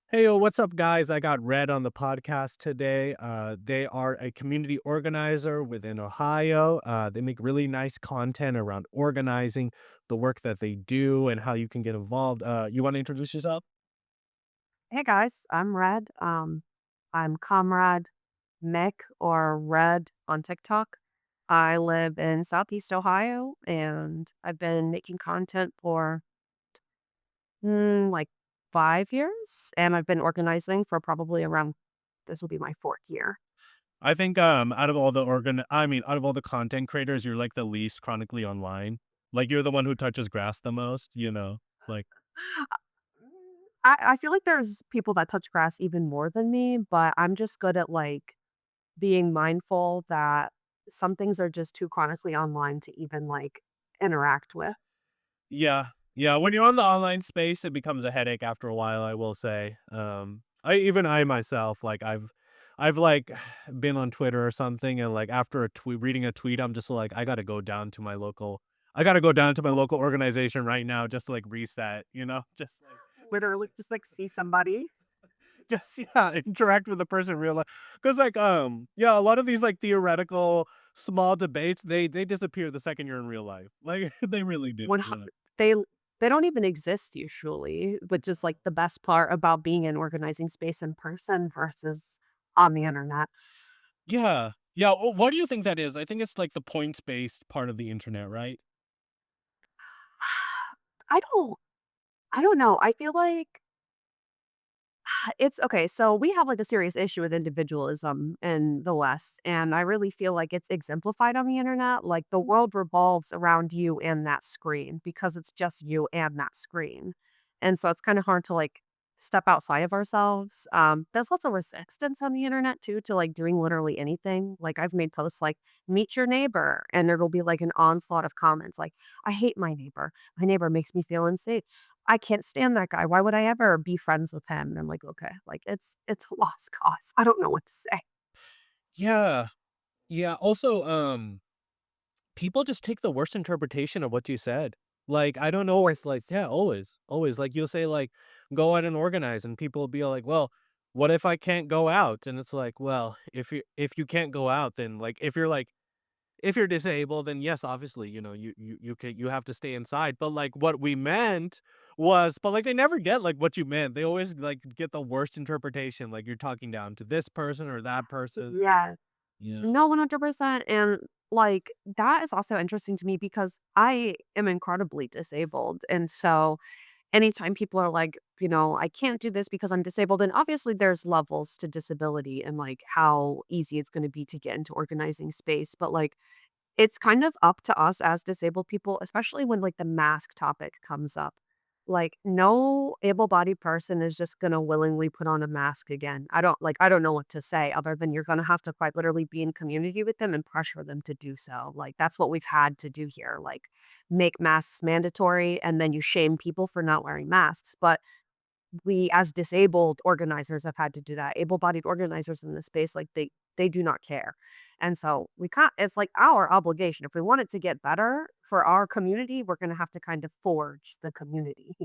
Hey, what's up, guys? I got Red on the podcast today. They are a community organizer within Ohio. They make really nice content around organizing the work that they do and how you can get involved. You want to introduce yourself? Hey guys, I'm Red. I'm Comrade Mick or Red on TikTok. I live in Southeast Ohio and I've been making content for like 5 years, and I've been organizing for probably around this will be my fourth year. I think out of all the out of all the content creators, you're like the least chronically online. Like you're the one who touches grass the most. Like I feel like there's people that touch grass even more than me, but I'm just good at being mindful that some things are just too chronically online to even interact with. yeah. Yeah, when you're on the online space, it becomes a headache after a while, I will say. I myself, like I've like been on Twitter or something and like after a tweet reading a tweet, I'm just like, I gotta go down to my local organization right now just to like reset. Just like Literally just, see somebody. just yeah, interact with the person in real life. Cause like yeah, a lot of these like theoretical small debates, they disappear the second you're in real life. Like they really do. One hu they they don't even exist usually, but just, the best part about being in organizing space in person versus on the internet. Yeah. Yeah, what do you think that is? I think it's like the points-based part of the internet, right? I don't I don't know, I feel like it's okay, so we have, a serious issue with individualism in the West, and I really feel like it's exemplified on the internet, the world revolves around you and that screen because it's just you and that screen, and so it's kinda hard to, step outside of ourselves. There's lots of resistance on the internet too to, doing literally anything, I've made posts like, "Meet your neighbor," and it'll be, an onslaught of comments like, "I hate my neighbor. My neighbor makes me feel unsafe. I can't stand that guy. Why would I ever be friends with him?" And I'm like, "Okay, it's a lost cause. I don't know what to say." Yeah. Yeah, also, people just take the worst interpretation of what you said. Like, I don't know, it's like yeah, always, always. Like, you'll say, like, "Go out and organize," and people will be like, "Well, what if I can't go out?" And it's like, well, if you can't go out, then, like, if you're disabled, then yes, obviously, you have to stay inside. But like what we meant was, but like they never get like what you meant. They always like get the worst interpretation. Like you're talking down to this person or that person. Yes. Yeah. No, 100%, and, that is also interesting to me because I am incredibly disabled, and so anytime people are like, "I can't do this because I'm disabled," and obviously there's levels to disability and, how easy it's gonna be to get into organizing space, but, it's kind of up to us as disabled people, especially when, the mask topic comes up. No able-bodied person is just gonna willingly put on a mask again. I don't know what to say other than you're gonna have to quite literally be in community with them and pressure them to do so. That's what we've had to do here, make masks mandatory, and then you shame people for not wearing masks, but we as disabled organizers have had to do that. Able-bodied organizers in this space, they do not care. And so we can't it's like our obligation. If we want it to get better for our community, we're gonna have to kind of forge the community.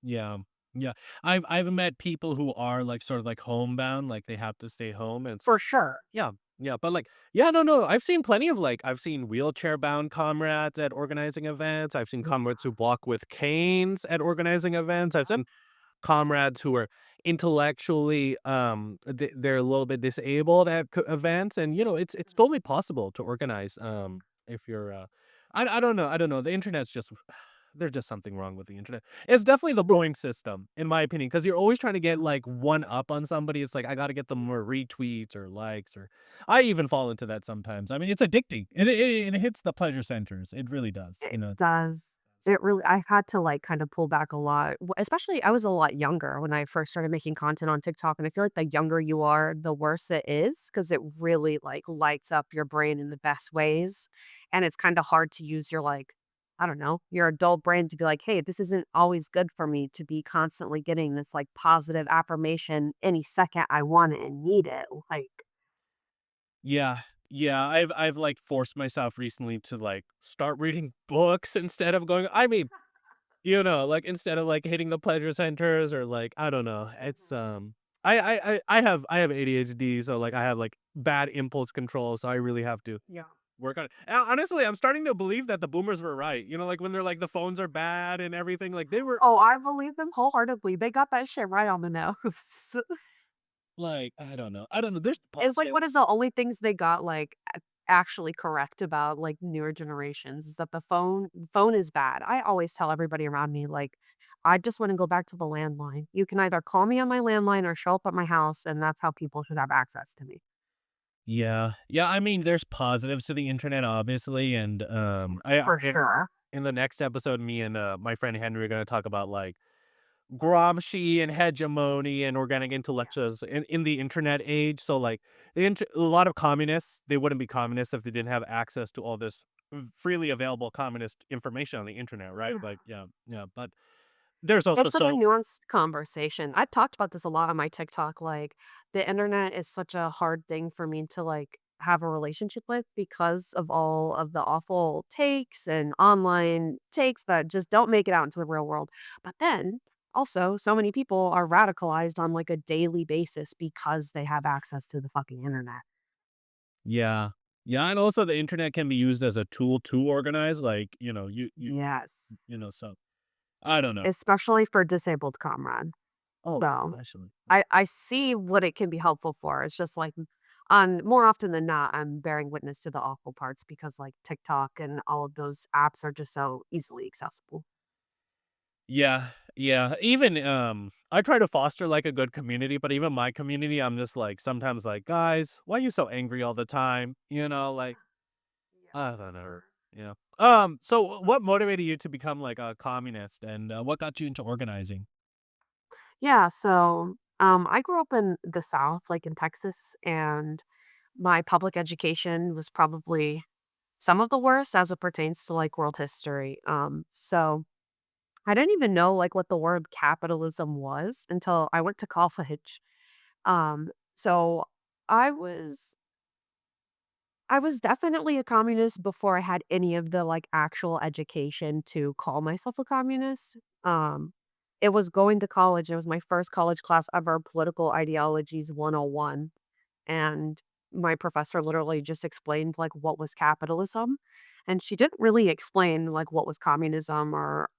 Yeah. Yeah. I've met people who are like sort of like homebound, like they have to stay home and For sure. yeah. Yeah, but like yeah, no, I've seen plenty of like I've seen wheelchair bound comrades at organizing events. I've seen comrades who walk with canes at organizing events. I've seen comrades who are intellectually they're a little bit disabled at events, and it's totally possible to organize if you're I don't know, the internet's just there's just something wrong with the internet. It's definitely the bullying system in my opinion, because you're always trying to get like one up on somebody. It's like I got to get them more retweets or likes, or I even fall into that sometimes. I mean, it's addicting. It hits the pleasure centers. It really does, It does. It really I had to, kind of pull back a lot, especially I was a lot younger when I first started making content on TikTok, and I feel like the younger you are, the worse it is because it really, lights up your brain in the best ways, and it's kinda hard to use your, I don't know, your adult brain to be like, "Hey, this isn't always good for me to be constantly getting this, positive affirmation any second I want it and need it." Yeah. Yeah, I've, like, forced myself recently to, like, start reading books instead of going I mean, like, instead of, like, hitting the pleasure centers or, like, I don't know, it's, Mhm. I have ADHD, so, like, I have, like, bad impulse control, so I really have to Yeah. work on it. And honestly, I'm starting to believe that the boomers were right, like, when they're like, "The phones are bad and everything," like, they were Oh, I believe them wholeheartedly. They got that shit right on the nose. like, I don't know, there's It's like, what is positives. the only things they got, like, actually correct about, like, newer generations is that the phone is bad. I always tell everybody around me, like, "I just wanna go back to the landline. You can either call me on my landline or show up at my house, and that's how people should have access to me." Yeah. Yeah, I mean, there's positives to the internet, obviously, and, For sure. in the next episode, me and, my friend Henry are gonna talk about, like, Gramsci and hegemony and organic Yeah. intellectuals in the internet age. So, like, a lot of communists, they wouldn't be communists if they didn't have access to all this freely available communist information on the internet, right? Yeah. Like, yeah, yeah. But there's also It's such a so nuanced conversation. I've talked about this a lot on my TikTok, like, the internet is such a hard thing for me to, like, have a relationship with because of all of the awful takes and online takes that just don't make it out into the real world. But then, also, so many people are radicalized on, like, a daily basis because they have access to the fucking internet. yeah, yeah, and also the internet can be used as a tool to organize. Like, Yes. so I don't know. Especially for disabled comrades. Oh, So especially. I see what it can be helpful for. It's just like on more often than not, I'm bearing witness to the awful parts because like TikTok and all of those apps are just so easily accessible. Yeah, yeah. Even I try to foster like a good community, but even my community, I'm just like sometimes like, guys, why are you so angry all the time? Like Yeah, I for don't know. sure. Yeah. So what motivated you to become like a communist, and what got you into organizing? Yeah, so I grew up in the South, like in Texas, and my public education was probably some of the worst as it pertains to like world history. So I didn't even know like what the word capitalism was until I went to college. So I was I was definitely a communist before I had any of the like actual education to call myself a communist. Um it was going to college. It was my first college class ever, political ideologies 101. And my professor literally just explained like what was capitalism. And she didn't really explain like what was communism or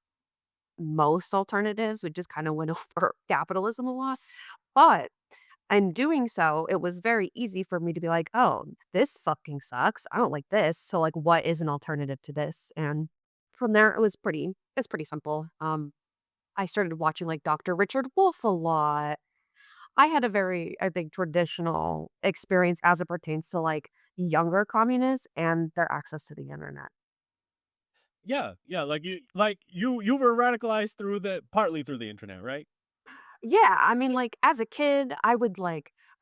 most alternatives. We just kind of went over capitalism a lot. But in doing so, it was very easy for me to be like, "Oh, this fucking sucks. I don't like this. So, like, what is an alternative to this?" And from there, it's pretty simple. I started watching, like, Dr. Richard Wolff a lot. I had a very, I think, traditional experience as it pertains to, like, younger communists and their access to the internet. Yeah, yeah. Like you were radicalized through the partly through the internet, right? Yeah, I mean, like, as a kid, I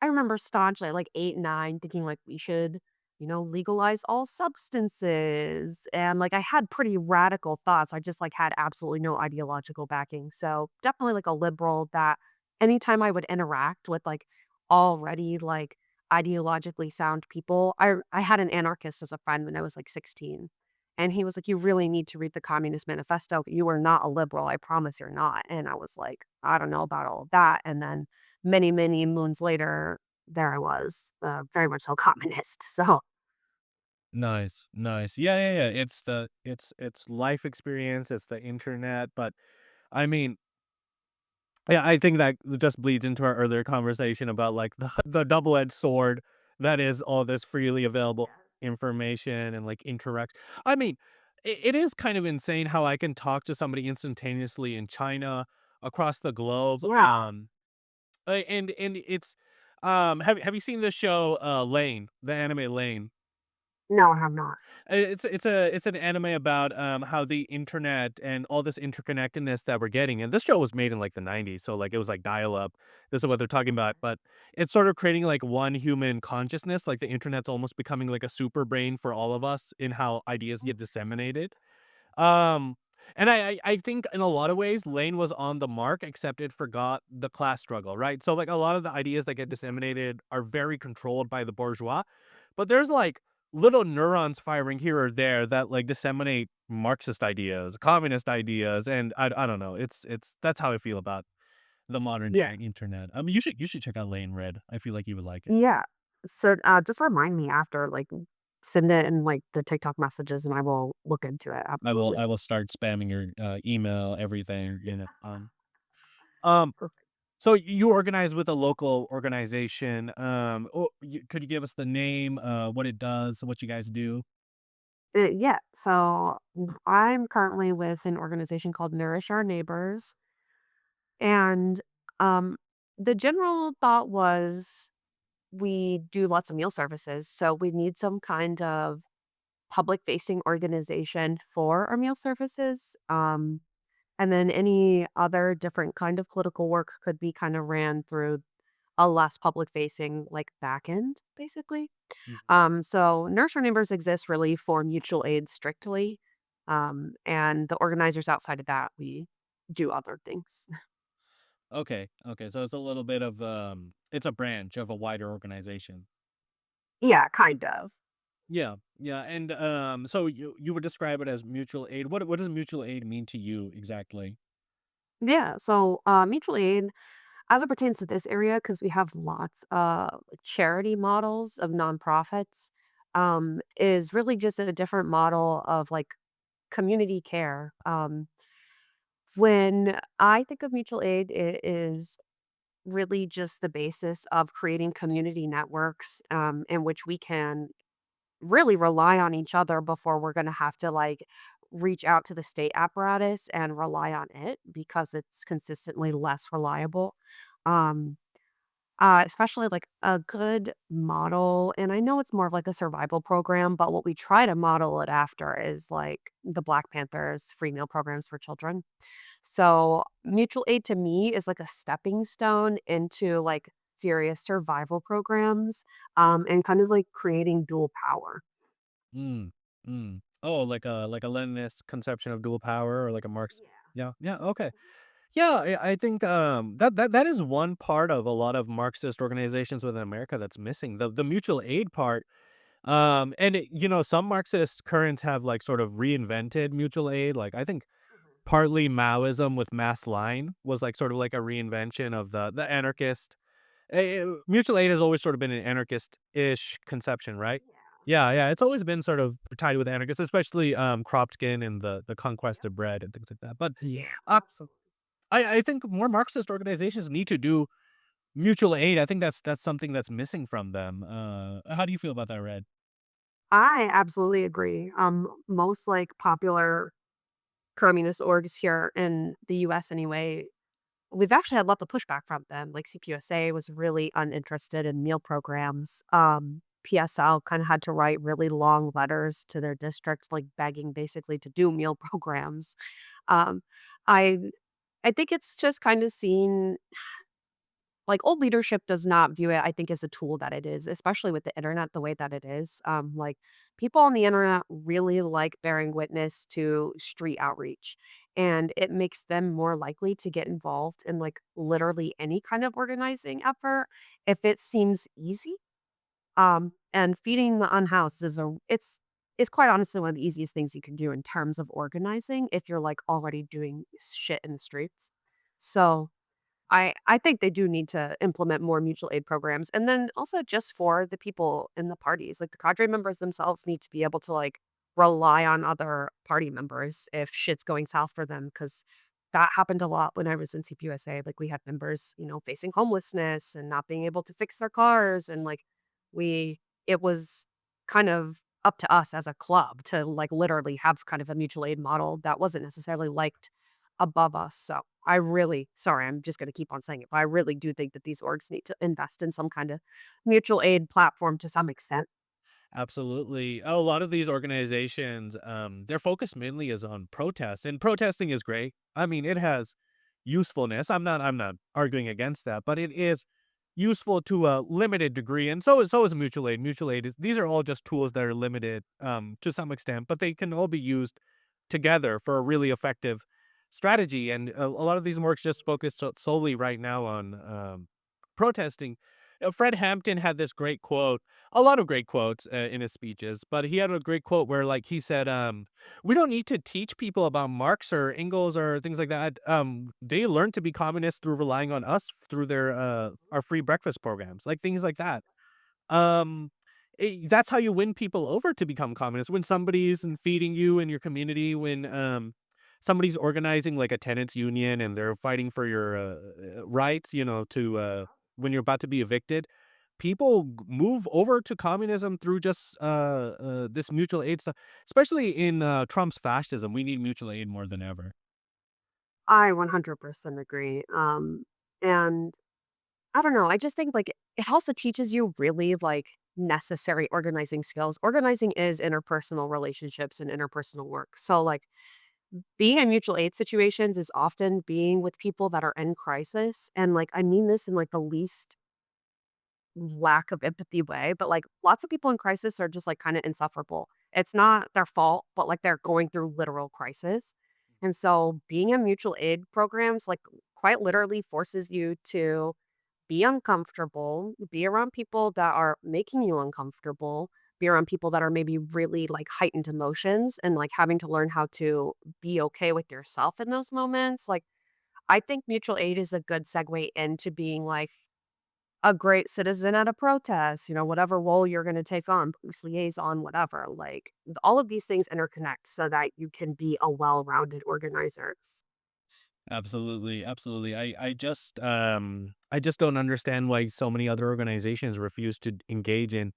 remember staunchly, like 8, 9, thinking, like, we should, legalize all substances, and, like, I had pretty radical thoughts, I just, like, had absolutely no ideological backing, so, definitely, like, a liberal that anytime I would interact with, like, already, like, ideologically sound people I had an anarchist as a friend when I was, like, 16, and he was like, "You really need to read the Communist Manifesto. You are not a liberal. I promise you're not." And I was like, "I don't know about all of that." And then many, many moons later, there I was, very much so communist. So Nice, nice. Yeah, yeah, yeah. It's life experience, it's the internet, but I mean, yeah, I think that just bleeds into our earlier conversation about like the double-edged sword that is all this freely available information and like interact. I mean, it is kind of insane how I can talk to somebody instantaneously in China, across the globe. yeah. And it's have you seen the show Lane, the anime Lane? No, I have not. It's an anime about, how the internet and all this interconnectedness that we're getting, and this show was made in, like, the '90s, so, like, it was, like, dial-up. This is what they're talking about, but it's sort of creating, like, one human consciousness, like, the internet's almost becoming, like, a super brain for all of us in how ideas get disseminated. Um, and I think in a lot of ways, Lane was on the mark, except it forgot the class struggle, right? So, like, a lot of the ideas that get disseminated are very controlled by the bourgeois, but there's, like, little neurons firing here or there that, like, disseminate Marxist ideas, communist ideas, and I don't know. It's that's how I feel about the modern Yeah. day internet. you should check out Lane Red. I feel like you would like it. Yeah. So, just remind me after, like, send it in, like, the TikTok messages, and I will look into it, absolutely. I will start spamming your email, everything. You know. Um. Perfect. So you organize with a local organization. Could you give us the name, what it does, what you guys do? Yeah, so, I'm currently with an organization called Nourish Our Neighbors, and, um, the general thought was we do lots of meal services, so we need some kind of public-facing organization for our meal services, and then any other different kind of political work could be kinda ran through a less public-facing, like, back end, basically. So Nurse Neighbors exists really for mutual aid strictly, and the organizers outside of that, we do other things. Okay, okay, so it's a little bit of, it's a branch of a wider organization. Yeah, kind of. Yeah, yeah, and, so you would describe it as mutual aid. What does mutual aid mean to you exactly? Yeah, so, mutual aid, as it pertains to this area, because we have lots of charity models of nonprofits, is really just a different model of, like, community care. When I think of mutual aid, it is really just the basis of creating community networks, in which we can really rely on each other before we're going to have to like reach out to the state apparatus and rely on it because it's consistently less reliable. Um, Especially like a good model, and I know it's more of like a survival program, but what we try to model it after is like the Black Panthers free meal programs for children. So, mutual aid to me is like a stepping stone into like serious survival programs, and kind of like creating dual power. Mm, Oh, like a Leninist conception of dual power or like a Marx. Yeah. Yeah, yeah, okay. Yeah, I think, that is one part of a lot of Marxist organizations within America that's missing, the mutual aid part. And some Marxist currents have, like, sort of reinvented mutual aid, like, I think Mhm. partly Maoism with Mass Line was, like, sort of like a reinvention of the anarchist. Mutual aid has always sort of been an anarchist-ish conception, right? Yeah. Yeah, yeah, it's always been sort of tied with anarchists, especially, Kropotkin and the conquest Yep. of bread and things like that, but, Yeah, uh, absolutely. I think more Marxist organizations need to do mutual aid. I think that's something that's missing from them. How do you feel about that, Red? I absolutely agree. Most like popular communist orgs here in the US anyway, we've actually had lots of pushback from them. Like CPUSA was really uninterested in meal programs. PSL kind of had to write really long letters to their districts, like begging basically to do meal programs. Um, I I think it's just kind of seen like, old leadership does not view it, I think, as a tool that it is, especially with the internet the way that it is. Like, people on the internet really like bearing witness to street outreach, and it makes them more likely to get involved in, like, literally any kind of organizing effort if it seems easy. And feeding the unhoused is it's quite honestly one of the easiest things you can do in terms of organizing if you're, like, already doing shit in the streets. So I think they do need to implement more mutual aid programs, and then also just for the people in the parties, like, the cadre members themselves need to be able to, like, rely on other party members if shit's going south for them, because that happened a lot when I was in CPUSA, like, we had members, facing homelessness and not being able to fix their cars, and, like, we it was kind of up to us as a club to, like, literally have kind of a mutual aid model that wasn't necessarily liked above us, so I really sorry, I'm just gonna keep on saying it, but I really do think that these orgs need to invest in some kinda mutual aid platform to some extent. Absolutely. A lot of these organizations, their focus mainly is on protest, and protesting is great. I mean, it has usefulness. I'm not arguing against that, but it is useful to a limited degree, and so is mutual aid. Mutual aid is these are all just tools that are limited to some extent, but they can all be used together for a really effective strategy. And a lot of these works just focus solely right now on protesting. Fred Hampton had this great quote, a lot of great quotes in his speeches, but he had a great quote where, like, he said, "We don't need to teach people about Marx or Engels or things like that. They learn to be communists through relying on us through their our free breakfast programs, like things like that." Um, that's how you win people over to become communists, when somebody's feeding you in your community, when, somebody's organizing, like, a tenants union and they're fighting for your, rights, to, when you're about to be evicted. People move over to communism through just, this mutual aid stuff, especially in, Trump's fascism. We need mutual aid more than ever. I 100% agree. And I don't know. I just think like it also teaches you really like necessary organizing skills. Organizing is interpersonal relationships and interpersonal work. So like being in mutual aid situations is often being with people that are in crisis. And like I mean this in like the least lack of empathy way, but like lots of people in crisis are just like kind of insufferable. It's not their fault, but like they're going through literal crisis. And so being in mutual aid programs like quite literally forces you to be uncomfortable, be around people that are making you uncomfortable, be around people that are maybe really like heightened emotions and like having to learn how to be okay with yourself in those moments. Like, I think mutual aid is a good segue into being like a great citizen at a protest, whatever role you're going to take on, police liaison, whatever. Like, all of these things interconnect so that you can be a well rounded organizer. Absolutely, absolutely. I just don't understand why so many other organizations refuse to engage in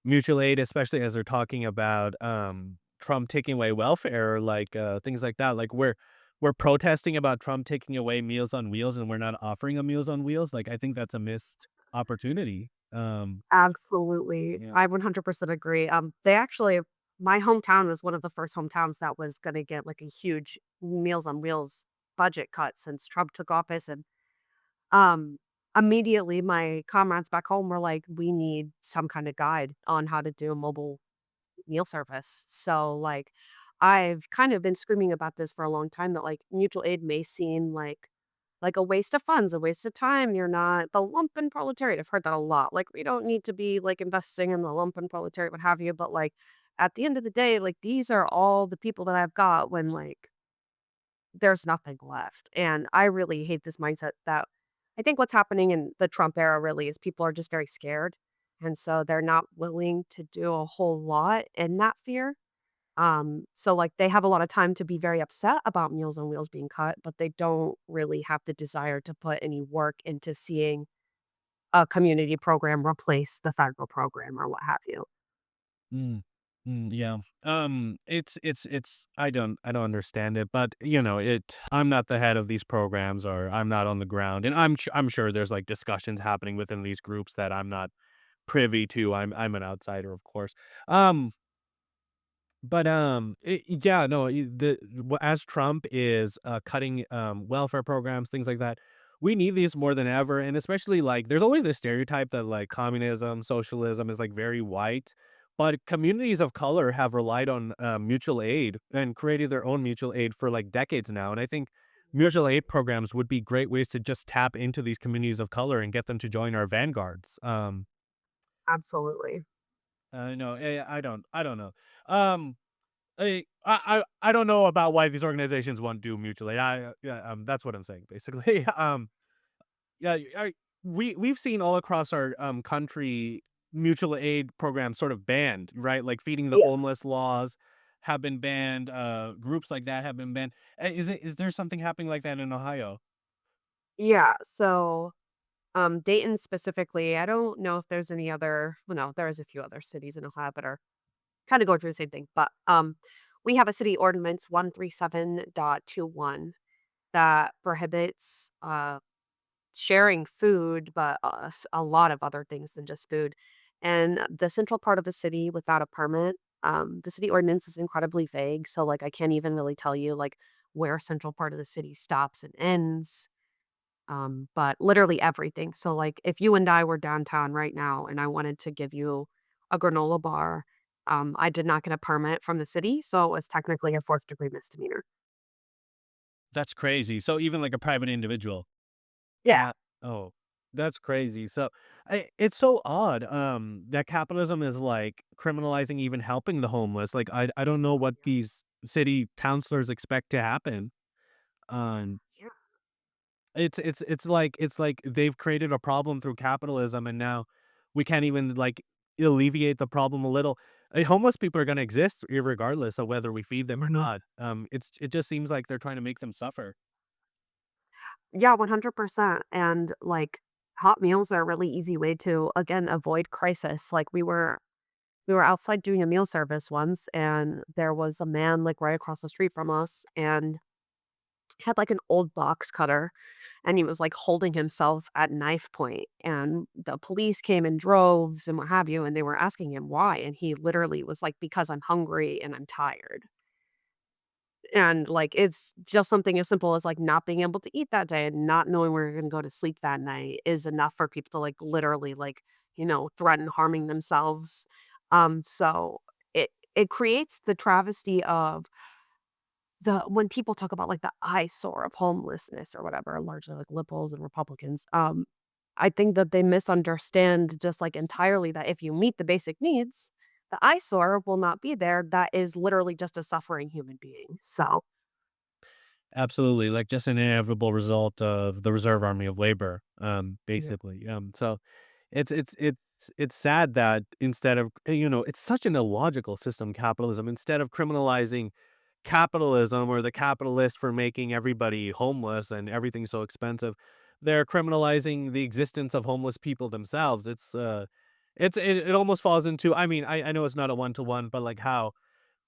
mutual aid, especially as they're talking about, Trump taking away welfare, like, things like that. Like, we're protesting about Trump taking away Meals on Wheels, and we're not offering a Meals on Wheels. Like, I think that's a missed opportunity. Absolutely. Yeah. I 100% agree. They actually, my hometown was one of the first hometowns that was going to get like a huge Meals on Wheels budget cut since Trump took office. And um, immediately my comrades back home were like, we need some kind of guide on how to do a mobile meal service. So, like, I've kind of been screaming about this for a long time that like mutual aid may seem like a waste of funds, a waste of time. You're not the lumpen proletariat. I've heard that a lot. Like, we don't need to be like investing in the lumpen proletariat, what have you. But like at the end of the day, like these are all the people that I've got when like there's nothing left. And I really hate this mindset that I think what's happening in the Trump era really is people are just very scared. And so they're not willing to do a whole lot in that fear. So like they have a lot of time to be very upset about Meals on Wheels being cut, but they don't really have the desire to put any work into seeing a community program replace the federal program or what have you. Mm. Yeah. I don't understand it, but I'm not the head of these programs, or I'm not on the ground, and I'm sure there's like discussions happening within these groups that I'm not privy to. I'm an outsider, of course. Um, yeah, no, as Trump is, cutting, welfare programs, things like that, we need these more than ever, and especially, like, there's always this stereotype that, like, communism, socialism is, like, very white, but communities of color have relied on, mutual aid and created their own mutual aid for, like, decades now, and I think mutual aid programs would be great ways to just tap into these communities of color and get them to join our vanguards. Absolutely. No, I don't know. Um I don't know about why these organizations won't do mutual aid. Yeah, that's what I'm saying basically. Yeah, we've seen all across our country mutual aid programs sort of banned, right? Like feeding the Yeah. homeless laws have been banned. Groups like that have been banned. Is there something happening like that in Ohio? Yeah. So Dayton specifically, I don't know if there's any other, well, no, there's a few other cities in Ohio that are kind of going through the same thing. But we have a city ordinance 137.21 that prohibits sharing food, but a lot of other things than just food. And the central part of the city without a permit, the city ordinance is incredibly vague. So like I can't even really tell you like where central part of the city stops and ends. But literally everything. So like if you and I were downtown right now and I wanted to give you a granola bar, I did not get a permit from the city, so it was technically a fourth degree misdemeanor. That's crazy. So even like a private individual. Yeah. Uh, oh. That's crazy. So, it's so odd, that capitalism is, like, criminalizing even helping the homeless. Like, I don't know what these city councilors expect to happen. Um, Yeah. it's like they've created a problem through capitalism, and now we can't even, like, alleviate the problem a little. Homeless people are gonna exist regardless of whether we feed them or not. It just seems like they're trying to make them suffer. Yeah, 100%. And like hot meals are a really easy way to again avoid crisis. Like we were outside doing a meal service once and there was a man like right across the street from us and had like an old box cutter and he was like holding himself at knife point and the police came in droves and what have you and they were asking him why and he literally was like because I'm hungry and I'm tired. And, like, it's just something as simple as, like, not being able to eat that day and not knowing where you're gonna go to sleep that night is enough for people to, like, literally, like, threaten harming themselves. So it creates the travesty of the when people talk about, like, the eyesore of homelessness or whatever, largely, like, liberals and Republicans, I think that they misunderstand just, like, entirely that if you meet the basic needs, the eyesore will not be there. That is literally just a suffering human being. So Absolutely, like, just an inevitable result of the reserve army of labor, yeah. basically, so it's sad that instead of it's such an illogical system, capitalism. Instead of criminalizing capitalism or the capitalists for making everybody homeless and everything so expensive, they're criminalizing the existence of homeless people themselves. It almost falls into I mean, I know it's not a one-to-one, but, like, how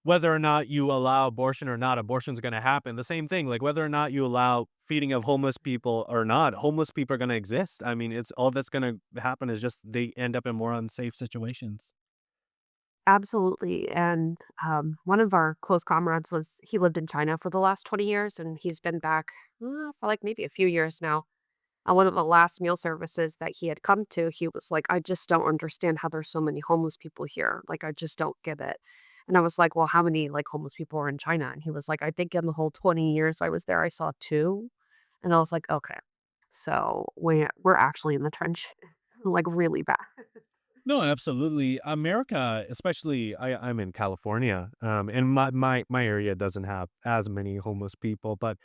whether or not you allow abortion or not, abortion's gonna happen. The same thing, like, whether or not you allow feeding of homeless people or not, homeless people are gonna exist. I mean, it's all that's gonna happen is just they end up in more unsafe situations. Absolutely, and, one of our close comrades was he lived in China for the last 20 years, and he's been back, for, like, maybe a few years now. On one of the last meal services that he had come to, he was like, "I just don't understand how there's so many homeless people here, like, I just don't get it." And I was like, "Well, how many, like, homeless people are in China?" And he was like, "I think in the whole 20 years I was there, I saw 2." And I was like, "Okay, so we're actually in the trench, like, really bad." No, absolutely. America, especially I'm in California, and my area doesn't have as many homeless people, but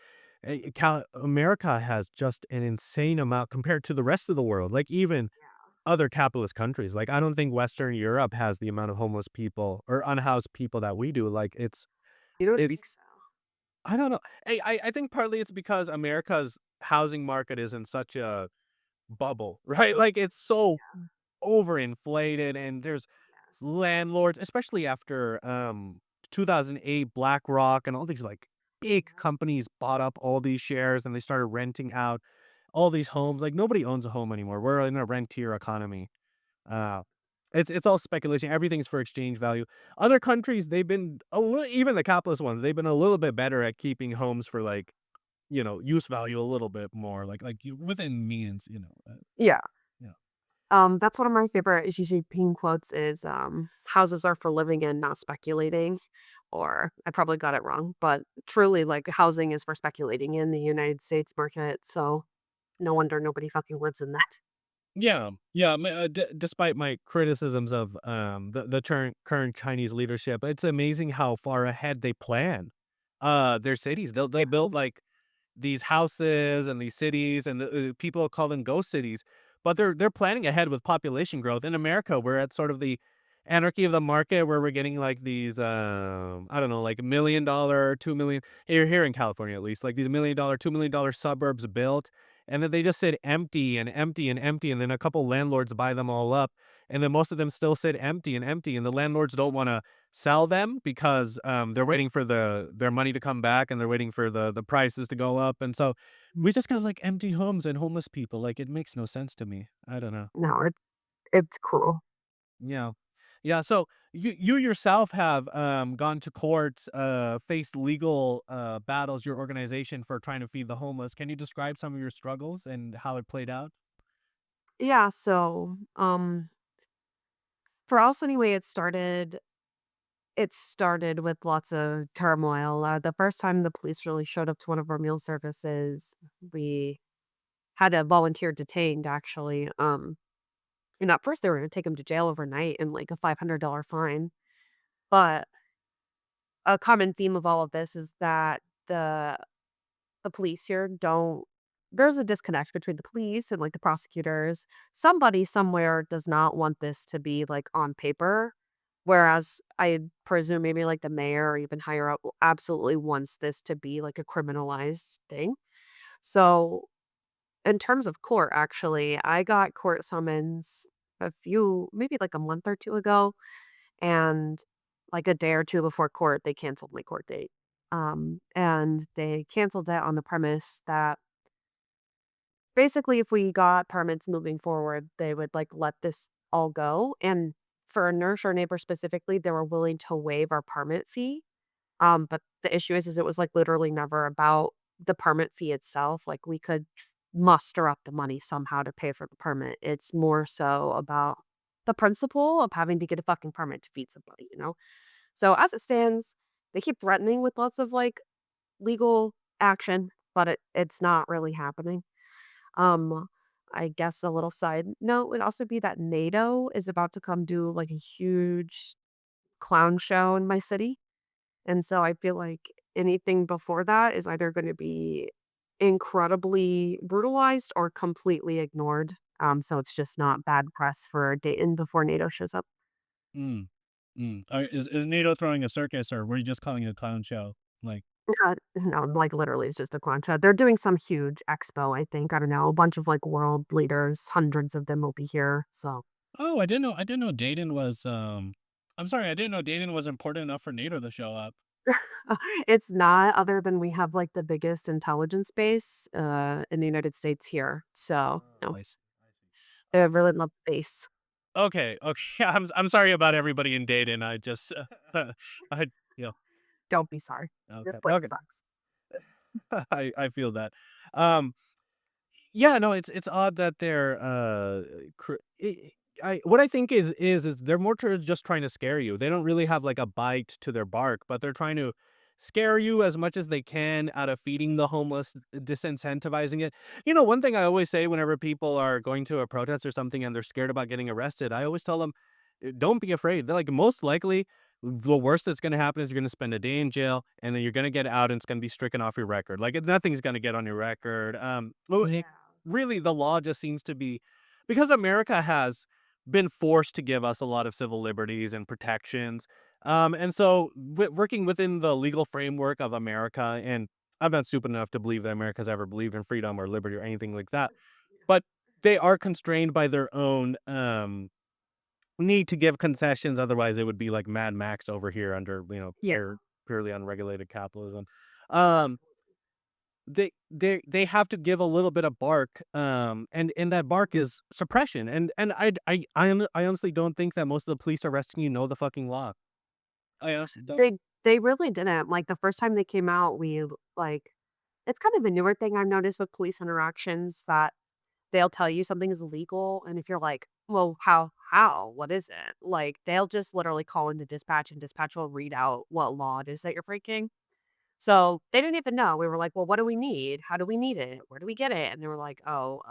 America has just an insane amount compared to the rest of the world. Like even other capitalist countries. Like I don't think Western Europe has the amount of homeless people or unhoused people that we do. Like You don't it's think so? I don't know. I think partly it's because America's housing market is in such a bubble, right? Like it's so overinflated and there's Yes. landlords, especially after 2008 BlackRock and all these like big Yeah. companies bought up all these shares and they started renting out all these homes. Like nobody owns a home anymore. We're in a rentier economy. Uh it's all speculation. Everything's for exchange value. Other countries, they've been a little, even the capitalist ones, they've been a little bit better at keeping homes for like, use value a little bit more, like you within means, Yeah. yeah. That's one of my favorite Xi Jinping quotes is, "Houses are for living in, not speculating." Or I probably got it wrong, but truly, like, housing is for speculating in the United States market, so no wonder nobody fucking lives in that. Yeah, yeah. Despite my criticisms of the current Chinese leadership, it's amazing how far ahead they plan. Their cities. They build like these houses and these cities, and people call them ghost cities. But they're planning ahead with population growth. In America, we're at sort of the anarchy of the market where we're getting like these I don't know, like $1 million, 2 million here in California at least, like these $1 million, $2 million suburbs built, and then they just sit empty and empty and empty, and then a couple landlords buy them all up, and then most of them still sit empty and empty, and the landlords don't want to sell them because they're waiting for their money to come back, and they're waiting for the prices to go up, and so we just got like empty homes and homeless people. Like it makes no sense to me. I don't know. No, it's cruel. Yeah. Yeah, so you yourself have, gone to court, faced legal, battles, your organization for trying to feed the homeless. Can you describe some of your struggles and how it played out? Yeah, so, for us anyway, it started with lots of turmoil. The first time the police really showed up to one of our meal services, we had a volunteer detained actually. And at first they were gonna take him to jail overnight and like a $500 fine. But a common theme of all of this is that the the police here don't there's a disconnect between the police and like the prosecutors. Somebody somewhere does not want this to be like on paper. Whereas I presume maybe like the mayor or even higher up absolutely wants this to be like a criminalized thing. So in terms of court, actually, I got court summons maybe like a month or two ago, and like a day or two before court, they canceled my court date. And they canceled that on the premise that basically if we got permits moving forward, they would like let this all go. And for a nurse or neighbor specifically, they were willing to waive our permit fee. But the issue is it was, like, literally never about the permit fee itself, like, we could muster up the money somehow to pay for the permit. It's more so about the principle of having to get a fucking permit to feed somebody, you know? So, as it stands, they keep threatening with lots of, like, legal action, but it's not really happening. Um, I guess a little side note would also be that NATO is about to come do, like, a huge clown show in my city. And so I feel like anything before that is either gonna be incredibly brutalized or completely ignored. So it's just not bad press for Dayton before NATO shows up. Mm, is NATO throwing a circus, or were you just calling it a clown show? Like, No, like literally it's just a clown. They're doing some huge expo, I think. I don't know, a bunch of like world leaders, hundreds of them will be here. So oh, I didn't know Dayton was, I'm sorry, I didn't know Dayton was important enough for NATO to show up. it's not other than we have like the biggest intelligence base in the United States here. So, Oh, I see, I see. they really love base. Okay, okay, I'm sorry about everybody in Dayton, I just, I you know, Don't be sorry. This okay, place okay. sucks. I feel that. Um, yeah, no, it's odd that they're, I what I think is they're more towards just trying to scare you. They don't really have, like, a bite to their bark, but they're trying to scare you as much as they can out of feeding the homeless, disincentivizing it. You know, one thing I always say whenever people are going to a protest or something and they're scared about getting arrested, I always tell them, "Don't be afraid." They're like, "Most likely, the worst that's gonna happen is you're gonna spend a day in jail, and then you're gonna get out, and it's gonna be stricken off your record. Like, nothing's gonna get on your record." Well, Yeah. really, the law just seems to be because America has been forced to give us a lot of civil liberties and protections. And so working within the legal framework of America, and I'm not stupid enough to believe that America's ever believed in freedom or liberty or anything like that, but they are constrained by their own need to give concessions. Otherwise, it would be like Mad Max over here under, Yeah. purely unregulated capitalism. Um, they have to give a little bit of bark, and that bark is suppression, and I honestly don't think that most of the police arresting you know the fucking law. I honestly don't. They really didn't. Like, the first time they came out, like it's kind of a newer thing I've noticed with police interactions that they'll tell you something is illegal, and if you're like, "Well, how? What is it?" Like, they'll just literally call into dispatch, and dispatch will read out what law it is that you're breaking. So, they didn't even know. We were like, "Well, what do we need? How do we need it? Where do we get it?" And they were like, "Oh,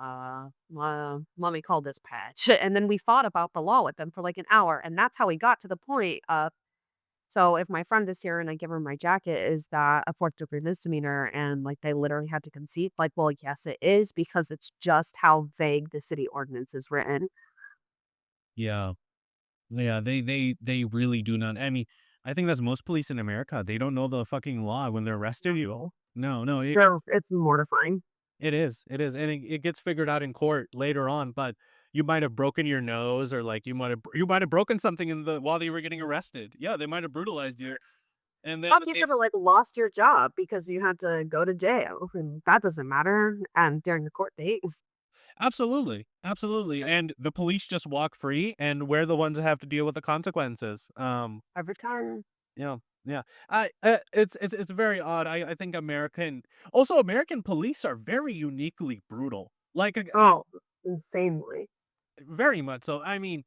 let me call dispatch." And then we fought about the law with them for, like, an hour, and that's how we got to the point of so if my friend is here and I give her my jacket, is that a fourth degree misdemeanor? And like they literally had to concede, like, well, yes, it is because it's just how vague the city ordinance is written. Yeah. Yeah, they really do not. I mean, I think that's most police in America. They don't know the fucking law when they're arresting you. No. No, no, No, it's mortifying. it is, and it gets figured out in court later on. But you might have broken your nose, or like you might have broken something in the while you were getting arrested. Yeah, they might have brutalized you, and then Fuck, but you they could have like lost your job because you had to go to jail, and that doesn't matter. And during the court date, absolutely, absolutely, and the police just walk free, and we're the ones that have to deal with the consequences. every time. Yeah, yeah. It's very odd. I think American police are very uniquely brutal. Like, Oh, insanely. very much so. I mean,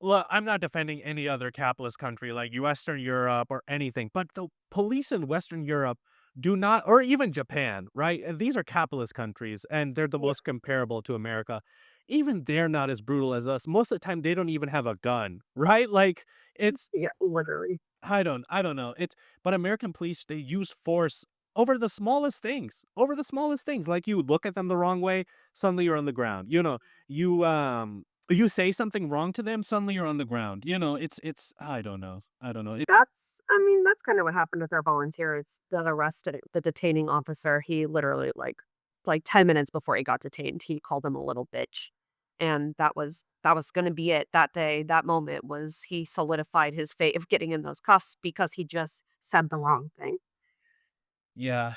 look, I'm not defending any other capitalist country like Western Europe or anything, but the police in Western Europe do not, or even Japan, right? And these are capitalist countries and they're the Yeah. most comparable to America. Even they're not as brutal as us. Most of the time they don't even have a gun, right? Like it's Yeah, literally. I don't know. It's but American police, they use force over the smallest things. Over the smallest things. Like you look at them the wrong way, suddenly you're on the ground. You say something wrong to them, suddenly you're on the ground. It's I don't know. I don't know. That's kind of what happened with our volunteers that arrested the detaining officer. He literally, like 10 minutes before he got detained, he called him a little bitch. And that was gonna be it that day. That moment was he solidified his fate of getting in those cuffs because he just said the wrong thing. Yeah.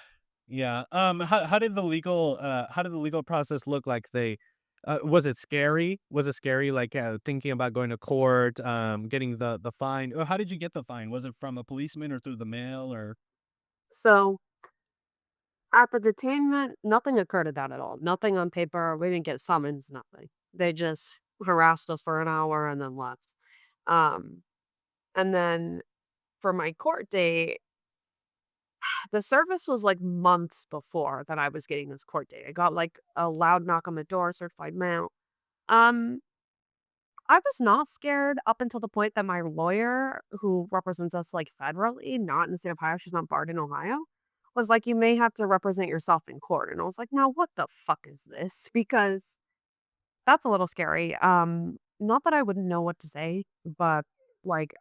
Yeah. How did the legal process look like? Was it scary? Was it scary like thinking about going to court, getting the fine? Or how did you get the fine? Was it from a policeman or through the mail or So at the detainment, nothing occurred at that at all. Nothing on paper. We didn't get summons, nothing. They just harassed us for an hour and then left. Um, and then for my court date, the service was like months before that I was getting this court date. I got like a loud knock on the door, certified mail. Um, I was not scared up until the point that my lawyer, who represents us like federally, not in the state of Ohio, she's not barred in Ohio, was like, you may have to represent yourself in court. And I was like, now what the fuck is this? Because that's a little scary. Not that I wouldn't know what to say, but like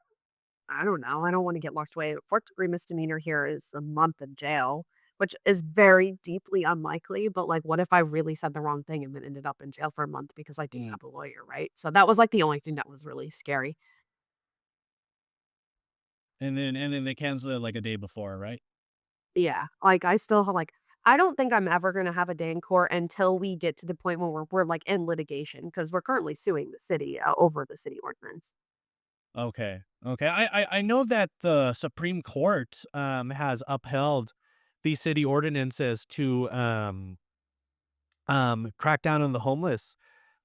I don't know. I don't want to get locked away. Fourth degree misdemeanor here is a month in jail, which is very deeply unlikely. But like, what if I really said the wrong thing and then ended up in jail for a month because I didn't Mm. have a lawyer, right? So that was like the only thing that was really scary. and then they cancel it like a day before, right? Yeah. Like I still have like I don't think I'm ever gonna have a day in court until we get to the point where we're like in litigation because we're currently suing the city over the city ordinance. Okay. Okay. I know that the Supreme Court has upheld these city ordinances to crack down on the homeless.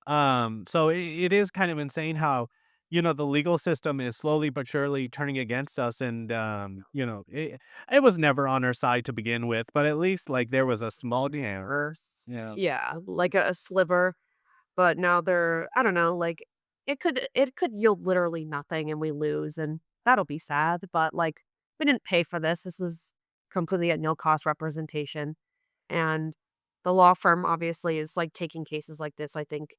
So it is kind of insane how, the legal system is slowly but surely turning against us. And, it was never on our side to begin with, but at least like there was a small, yeah. Worse. Yeah. Yeah, like a sliver. But now they're I don't know, like, it could yield literally nothing and we lose, and that'll be sad, but, like, we didn't pay for this. This is completely at no cost representation, and the law firm obviously is, like, taking cases like this, I think,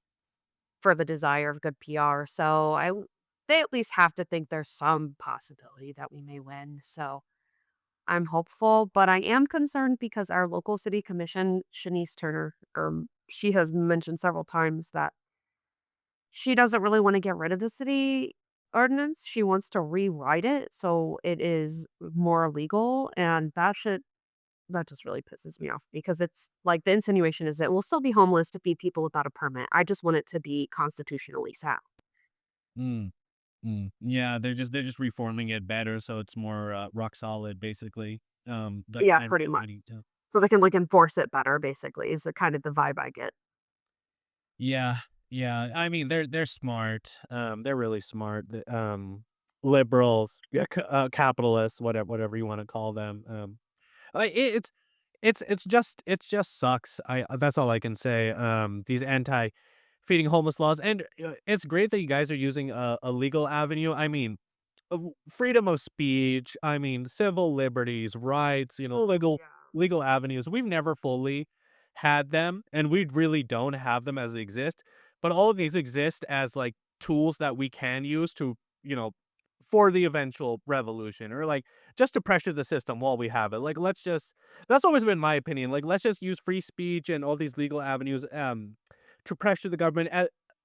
for the desire of good PR, so they at least have to think there's some possibility that we may win, so I'm hopeful, but I am concerned because our local city commission, Shanice Turner, she has mentioned several times that she doesn't really wanna get rid of the city ordinance, she wants to rewrite it so it is more legal, and that just really pisses me off because it's like, the insinuation is that we'll still be homeless to feed people without a permit. I just want it to be constitutionally sound. Mm, yeah, they're just reforming it better so it's more rock solid, basically. That Yeah, kind of pretty much. remedy too. So they can, like, enforce it better, basically, is the kind of the vibe I get. Yeah, yeah. I mean, they're smart. They're really smart. Liberals, yeah, capitalists, whatever you want to call them. Like it just sucks. That's all I can say. These anti feeding homeless laws, and it's great that you guys are using a legal avenue. I mean, freedom of speech, I mean, civil liberties, rights, legal avenues. We've never fully had them, and we really don't have them as they exist. But all of these exist as like tools that we can use to, you know, for the eventual revolution or like just to pressure the system while we have it. Like that's always been my opinion. Like let's just use free speech and all these legal avenues to pressure the government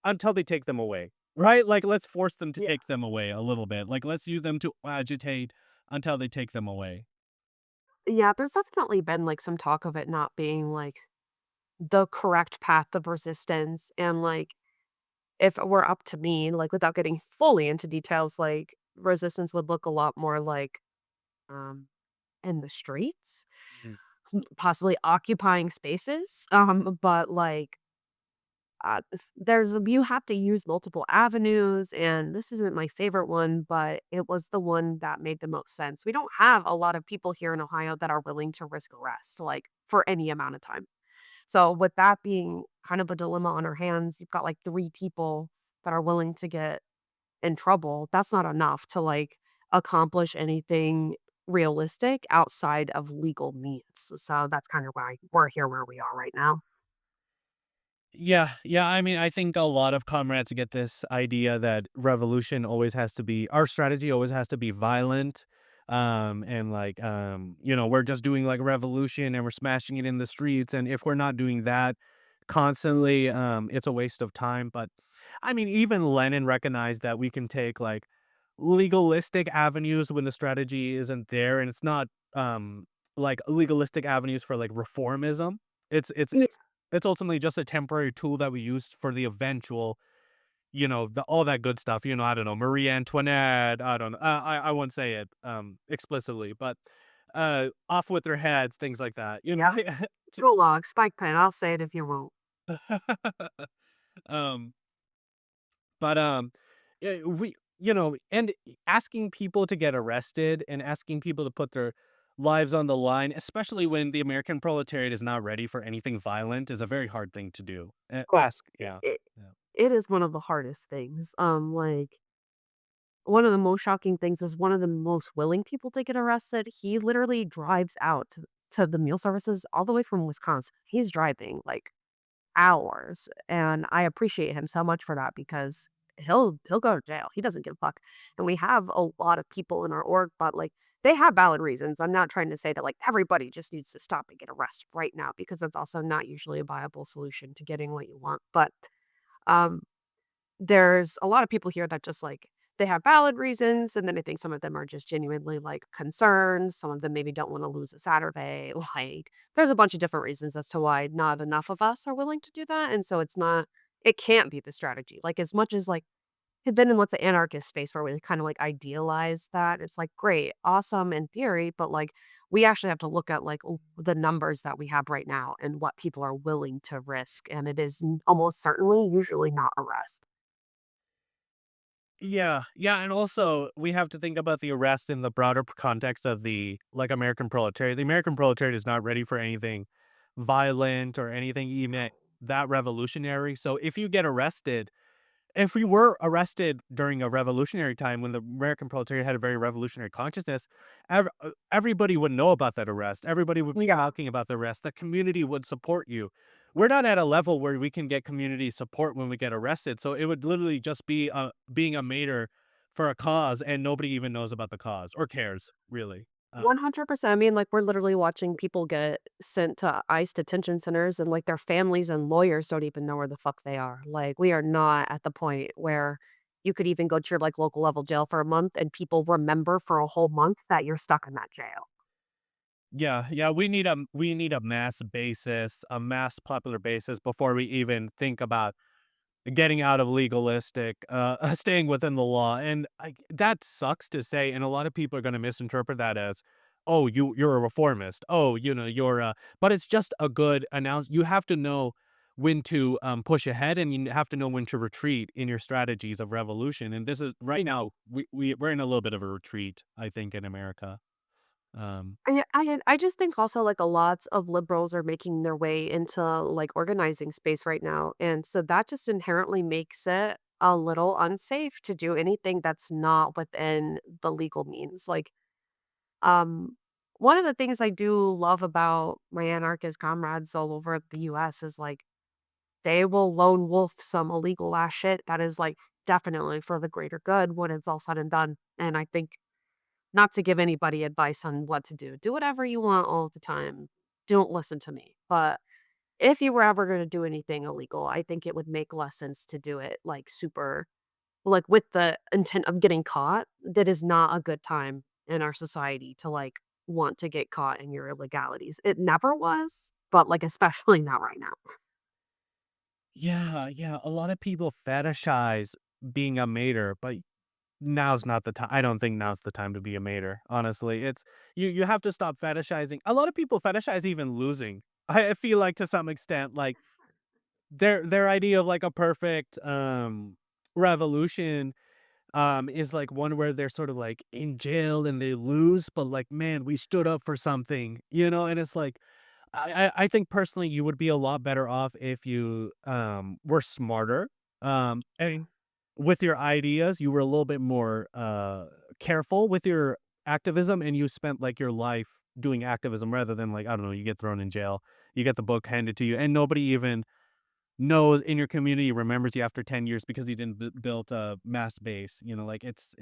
until they take them away. Right? Like, let's force them to Yeah. take them away a little bit. Like, let's use them to agitate until they take them away. Yeah, there's definitely been, like, some talk of it not being, like, the correct path of resistance, and, like, if it were up to me, like, without getting fully into details, like, resistance would look a lot more like, um, in the streets, Mm. possibly occupying spaces, but, like, you have to use multiple avenues, and this isn't my favorite one, but it was the one that made the most sense. We don't have a lot of people here in Ohio that are willing to risk arrest, like, for any amount of time. So with that being kind of a dilemma on our hands, you've got, like, 3 people that are willing to get in trouble. That's not enough to, like, accomplish anything realistic outside of legal means. So that's kind of why we're here where we are right now. Yeah, yeah. I mean, I think a lot of comrades get this idea that revolution always has to be our strategy always has to be violent. And like we're just doing like revolution and we're smashing it in the streets. And if we're not doing that constantly, it's a waste of time. But I mean, even Lenin recognized that we can take like legalistic avenues when the strategy isn't there, and it's not like legalistic avenues for like reformism. It's it's Yeah. it's it's ultimately just a temporary tool that we use for the eventual, all that good stuff. I don't know, Marie Antoinette. I don't know. I won't say it explicitly, but off with their heads, things like that. Yeah. Gulag, spike pen, I'll say it if you won't. um, but and asking people to get arrested and asking people to put their lives on the line, especially when the American proletariat is not ready for anything violent, is a very hard thing to do. Oh, Ask, yeah. it Yeah. it is one of the hardest things. Like, one of the most shocking things is one of the most willing people to get arrested, he literally drives out to the meal services all the way from Wisconsin. He's driving, like, hours, and I appreciate him so much for that because he'll go to jail. He doesn't give a fuck. And we have a lot of people in our org, but, like, they have valid reasons. I'm not trying to say that, like, everybody just needs to stop and get arrested right now because that's also not usually a viable solution to getting what you want. But um there's a lot of people here that just, like, they have valid reasons, and then I think some of them are just genuinely, like, concerned. Some of them maybe don't wanna lose a Saturday. Like, there's a bunch of different reasons as to why not enough of us are willing to do that, and so it can't be the strategy. Like, as much as, like, have been in, let's say, anarchist space where we kinda, like, idealize that, it's like, great, awesome in theory, but, like, we actually have to look at, like, the numbers that we have right now and what people are willing to risk, and it is almost certainly usually not arrest. Yeah, yeah, and also we have to think about the arrest in the broader context of the like American proletariat. The American proletariat is not ready for anything violent or anything even that revolutionary. So if we were arrested during a revolutionary time when the American proletariat had a very revolutionary consciousness, everybody would know about that arrest. Everybody would be Yeah. talking about the arrest. The community would support you. We're not at a level where we can get community support when we get arrested. So it would literally just be being a mater for a cause, and nobody even knows about the cause or cares really. 100%. I mean, like, we're literally watching people get sent to ICE detention centers and, like, their families and lawyers don't even know where the fuck they are. Like, we are not at the point where you could even go to your, like, local level jail for a month and people remember for a whole month that you're stuck in that jail. Yeah, yeah, we need a mass basis, a mass popular basis before we even think about getting out of legalistic, staying within the law, and that sucks to say, and a lot of people are gonna misinterpret that as, "Oh, you're a reformist. Oh, you're a," but it's just a good announce you have to know when to, push ahead, and you have to know when to retreat in your strategies of revolution, and this is right now, we're in a little bit of a retreat, I think, in America. Um I just think also, like, a lots of liberals are making their way into, like, organizing space right now, and so that just inherently makes it a little unsafe to do anything that's not within the legal means. Like, Um, one of the things I do love about my anarchist comrades all over the US is like they will lone wolf some illegal ass shit that is like definitely for the greater good when it's all said and done. And I think not to give anybody advice on what to do. Do whatever you want all the time. Don't listen to me. But if you were ever going to do anything illegal, I think it would make less sense to do it like super like, with the intent of getting caught, that is not a good time in our society to, like, want to get caught in your illegalities. It never was, but, like, especially not right now. Yeah, yeah, a lot of people fetishize being a mater, but now's not the time. I don't think now's the time to be a mater, honestly. It's you have to stop fetishizing. A lot of people fetishize even losing. I feel like to some extent, like their idea of like a perfect revolution is like one where they're sort of like in jail and they lose, but like, man, we stood up for something, you know? And it's like, I think personally you would be a lot better off if you were smarter. And with your ideas, you were a little bit more careful with your activism and you spent like your life doing activism rather than like, I don't know, you get thrown in jail, you get the book handed to you, and nobody even knows in your community remembers you after 10 years because you didn't build a mass base, you know, like it's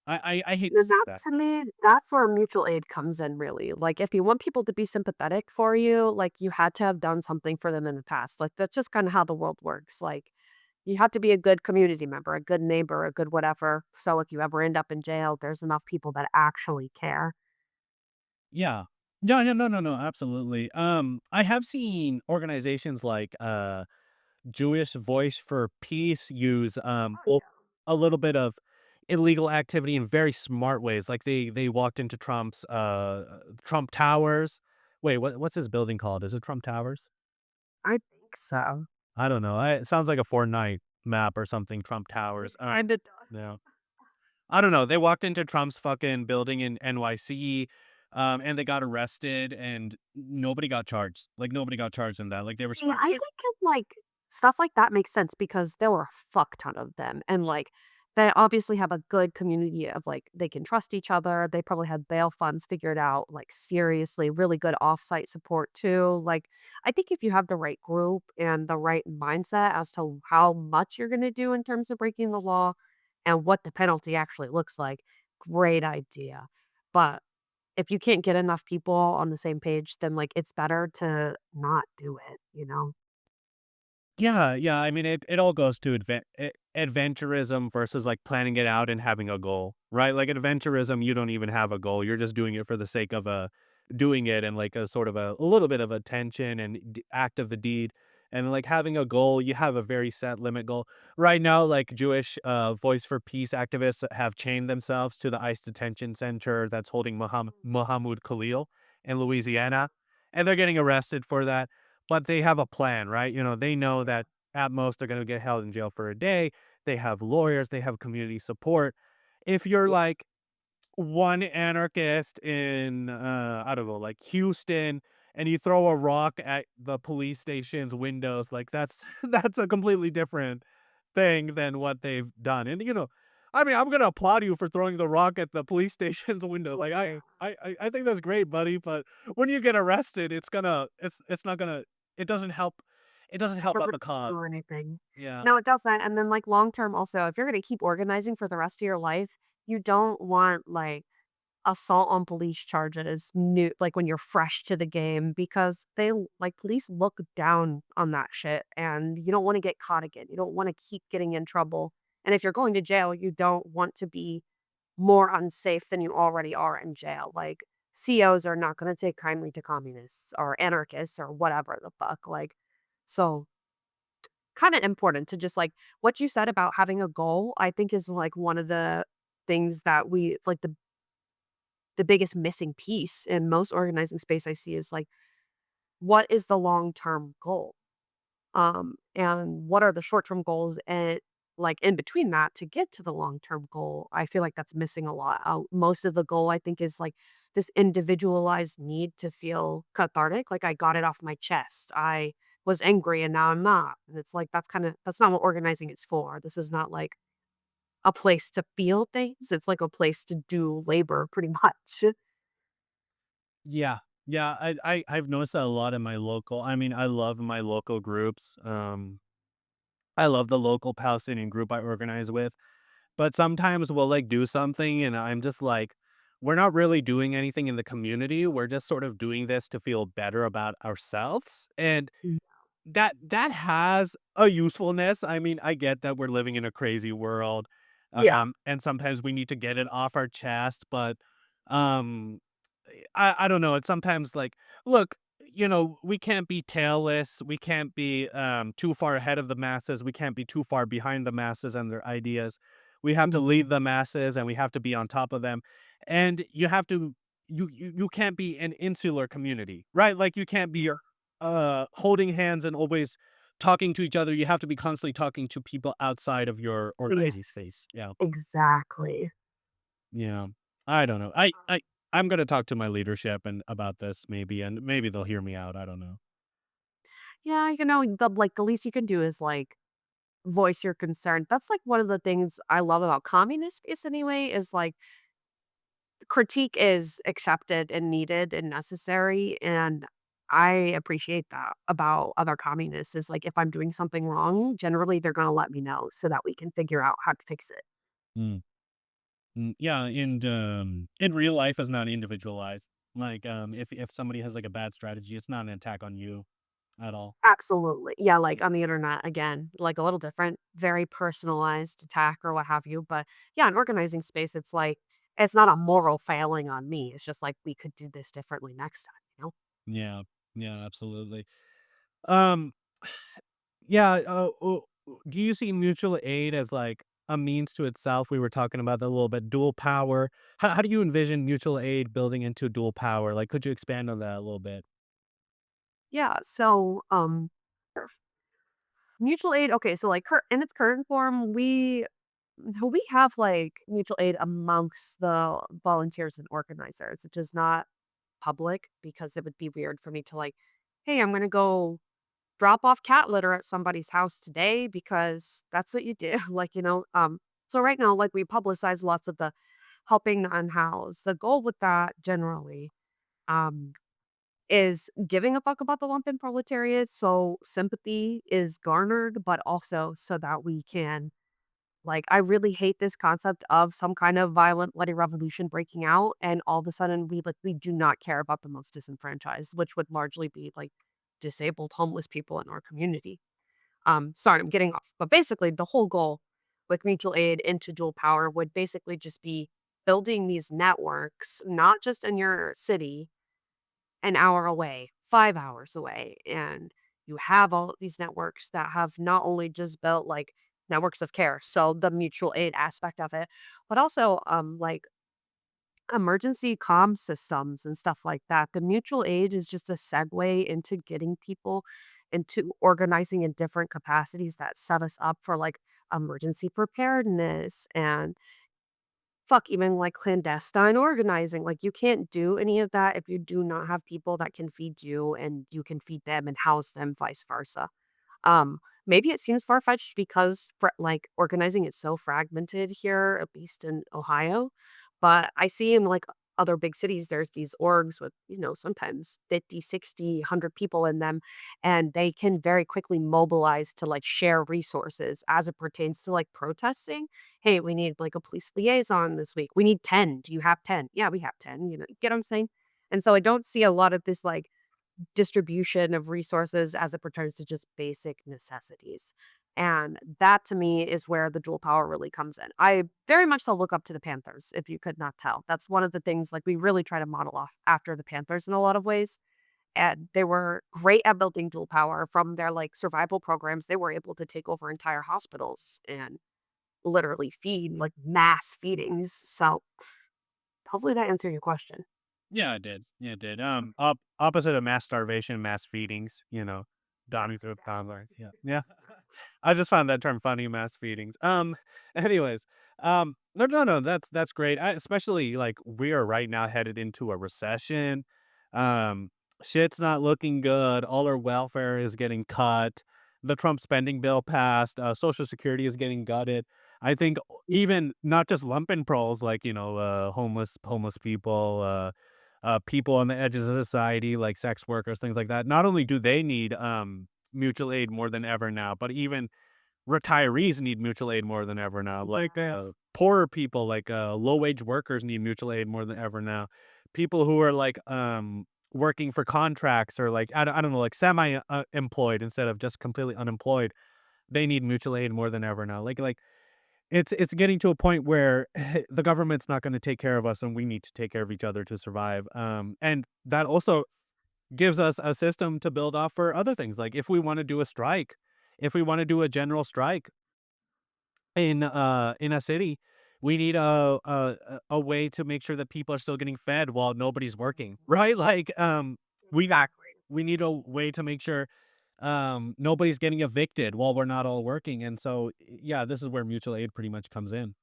I hate Is that that. to me, that's where mutual aid comes in really. Like if you want people to be sympathetic for you, like you had to have done something for them in the past. Like that's just kind of how the world works. Like you have to be a good community member, a good neighbor, a good whatever. So if you ever end up in jail, there's enough people that actually care. Yeah. No, no, no, no, no, absolutely. I have seen organizations like Jewish Voice for Peace use Oh yeah. a little bit of illegal activity in very smart ways. Like they walked into Trump Towers. Wait, what's his building called? Is it Trump Towers? I think so. I don't know. It sounds like a Fortnite map or something. Trump It Towers. kind of does. Yeah. I don't know. They walked into Trump's fucking building in NYC, and they got arrested, and nobody got charged. Like nobody got charged in that. Like they were See, smart. I think of, like, stuff like that makes sense because there were a fuck ton of them, and, like, they obviously have a good community of, like, they can trust each other, they probably had bail funds figured out, like, seriously, really good offsite support too, like, I think if you have the right group and the right mindset as to how much you're gonna do in terms of breaking the law and what the penalty actually looks like, great idea, but if you can't get enough people on the same page, then, like, it's better to not do it, you know? Yeah, yeah. I mean, it all goes to adventurism versus like planning it out and having a goal, right? Like adventurism, you don't even have a goal. You're just doing it for the sake of doing it and like a sort of a little bit of attention and act of the deed. And like having a goal, you have a very set limit goal. Right now, like Jewish Voice for Peace activists have chained themselves to the ICE detention center that's holding Mohammed Khalil in Louisiana, and they're getting arrested for that, but they have a plan, right? You know, they know that at most they're going to get held in jail for a day. They have lawyers, they have community support. If you're Yeah. like one anarchist in I don't know, like Houston, and you throw a rock at the police station's windows, like that's that's a completely different thing than what they've done. And you know, I mean, I'm gonna applaud you for throwing the rock at the police station's window. Like I think that's great, buddy. But when you get arrested, it's not gonna it doesn't help out Or the cause. or anything. Yeah. No, it doesn't, and then, like, long term also, if you're gonna keep organizing for the rest of your life, you don't want, like, assault on police charges new like, when you're fresh to the game because like, police look down on that shit, and you don't wanna get caught again. You don't wanna keep getting in trouble, and if you're going to jail, you don't want to be more unsafe than you already are in jail. Like, COs are not gonna take kindly to communists or anarchists or whatever the fuck, like, so kinda important to just, like what you said about having a goal, I think is, like, one of the things that we like, the biggest missing piece in most organizing space I see is, like, what is the long-term goal? And what are the short-term goals and like in between that to get to the long-term goal? I feel like that's missing a lot. Most of the goal I think is like this individualized need to feel cathartic. Like I got it off my chest. I was angry and now I'm not. And it's like that's not what organizing is for. This is not like a place to feel things. It's like a place to do labor pretty much. Yeah. Yeah, I've noticed that a lot in my local. I mean, I love my local groups. I love the local Palestinian group I organize with, but sometimes we'll like do something and I'm just like, we're not really doing anything in the community. We're just sort of doing this to feel better about ourselves. And Mm. that has a usefulness. I mean, I get that we're living in a crazy world, Yeah. and sometimes we need to get it off our chest, but, um, I don't know, it's sometimes like, look, you know, we can't be tailless, we can't be, too far ahead of the masses, we can't be too far behind the masses and their ideas. We have to Mhm. lead the masses, and we have to be on top of them, and you have to you can't be an insular community, right? Like, you can't be holding hands and always talking to each other, you have to be constantly talking to people outside of your organizing Yes, space. Yeah. exactly. Yeah. I don't know. I'm gonna talk to my leadership and about this maybe, and maybe they'll hear me out. I don't know. Yeah, the least you can do is like voice your concern. That's like one of the things I love about communist space anyway, is like critique is accepted and needed and necessary. And I appreciate that about other communists is like if I'm doing something wrong, generally they're gonna let me know so that we can figure out how to fix it. Mm. Yeah, and in real life is not individualized. Like if somebody has like a bad strategy, it's not an attack on you at all. Absolutely. Yeah, like on the internet again, like a little different, very personalized attack or what have you. But yeah, in organizing space, it's like it's not a moral failing on me. It's just like we could do this differently next time, you know? Yeah. Yeah, absolutely. Um yeah, do you see mutual aid as like a means to itself? We were talking about that a little bit, dual power. How do you envision mutual aid building into dual power? Like could you expand on that a little bit? Yeah. So mutual aid, okay, so like in its current form, we have like mutual aid amongst the volunteers and organizers, which is not public because it would be weird for me to like, hey, I'm gonna go drop off cat litter at somebody's house today because that's what you do. Like, so right now, like we publicize lots of the helping the unhoused. The goal with that generally um is giving a fuck about the lumpen proletariat. So sympathy is garnered, but also so that we can like, I really hate this concept of some kind of violent bloody revolution breaking out, and all of a sudden we do not care about the most disenfranchised, which would largely be like disabled homeless people in our community. Sorry, I'm getting off. But basically the whole goal with mutual aid into dual power would basically just be building these networks, not just in your city, an hour away, 5 hours away, and you have all these networks that have not only just built, like, networks of care, so the mutual aid aspect of it, but also, like, emergency comm systems and stuff like that. The mutual aid is just a segue into getting people into organizing in different capacities that set us up for, like, emergency preparedness and fuck, even like clandestine organizing. Like you can't do any of that if you do not have people that can feed you and you can feed them and house them, vice versa. Maybe it seems far-fetched because like organizing is so fragmented here, at least in Ohio. But I see in like other big cities, there's these orgs with, sometimes 50, 60, 100 people in them, and they can very quickly mobilize to like share resources as it pertains to like protesting. Hey, we need like a police liaison this week. We need 10. Do you have 10? Yeah, we have 10. You get what I'm saying? And so I don't see a lot of this like distribution of resources as it pertains to just basic necessities. And that to me is where the dual power really comes in. I very much so look up to the Panthers, if you could not tell. That's one of the things like we really try to model off after the Panthers in a lot of ways. And they were great at building dual power from their like survival programs. They were able to take over entire hospitals and literally feed like mass feedings. So hopefully that answered your question. Yeah, I did. Yeah, it did. Opposite of mass starvation, mass feedings. Dawning through toddlers. Yeah, yeah. I just found that term funny, mass feedings. Anyways, no, no, no, that's great. Especially like we are right now headed into a recession. Um, Shit's not looking good. All our welfare is getting cut. The Trump spending bill passed. Social Security is getting gutted. I think even not just lumpen proles, like homeless people, people on the edges of society, like sex workers, things like that. Not only do they need mutual aid more than ever now, but even retirees need mutual aid more than ever now. Like Yes. poorer people, like low wage workers need mutual aid more than ever now. People who are like working for contracts or like I don't know, like semi employed instead of just completely unemployed, they need mutual aid more than ever now. Like it's getting to a point where the government's not going to take care of us and we need to take care of each other to survive. And that also gives us a system to build off for other things. Like if we want to do a strike, if we want to do a general strike in a city, we need a way to make sure that people are still getting fed while nobody's working, right? Like we Exactly. we need a way to make sure. Nobody's getting evicted while we're not all working, and so, yeah, this is where mutual aid pretty much comes in.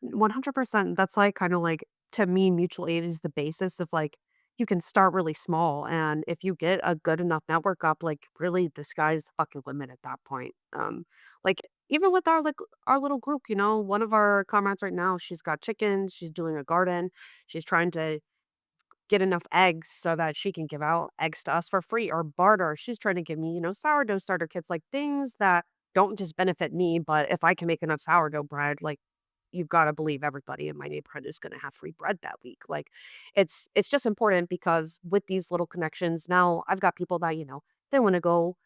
100%. That's like kind of like to me, mutual aid is the basis of like you can start really small. And if you get a good enough network up, like really the sky's the fucking limit at that point. Like even with our little group, one of our comrades right now, she's got chickens, she's doing a garden, she's trying to get enough eggs so that she can give out eggs to us for free or barter. She's trying to give me, sourdough starter kits, like things that don't just benefit me, but if I can make enough sourdough bread, like you've got to believe everybody in my neighborhood is going to have free bread that week. Like it's just important because with these little connections, now I've got people that, they want to go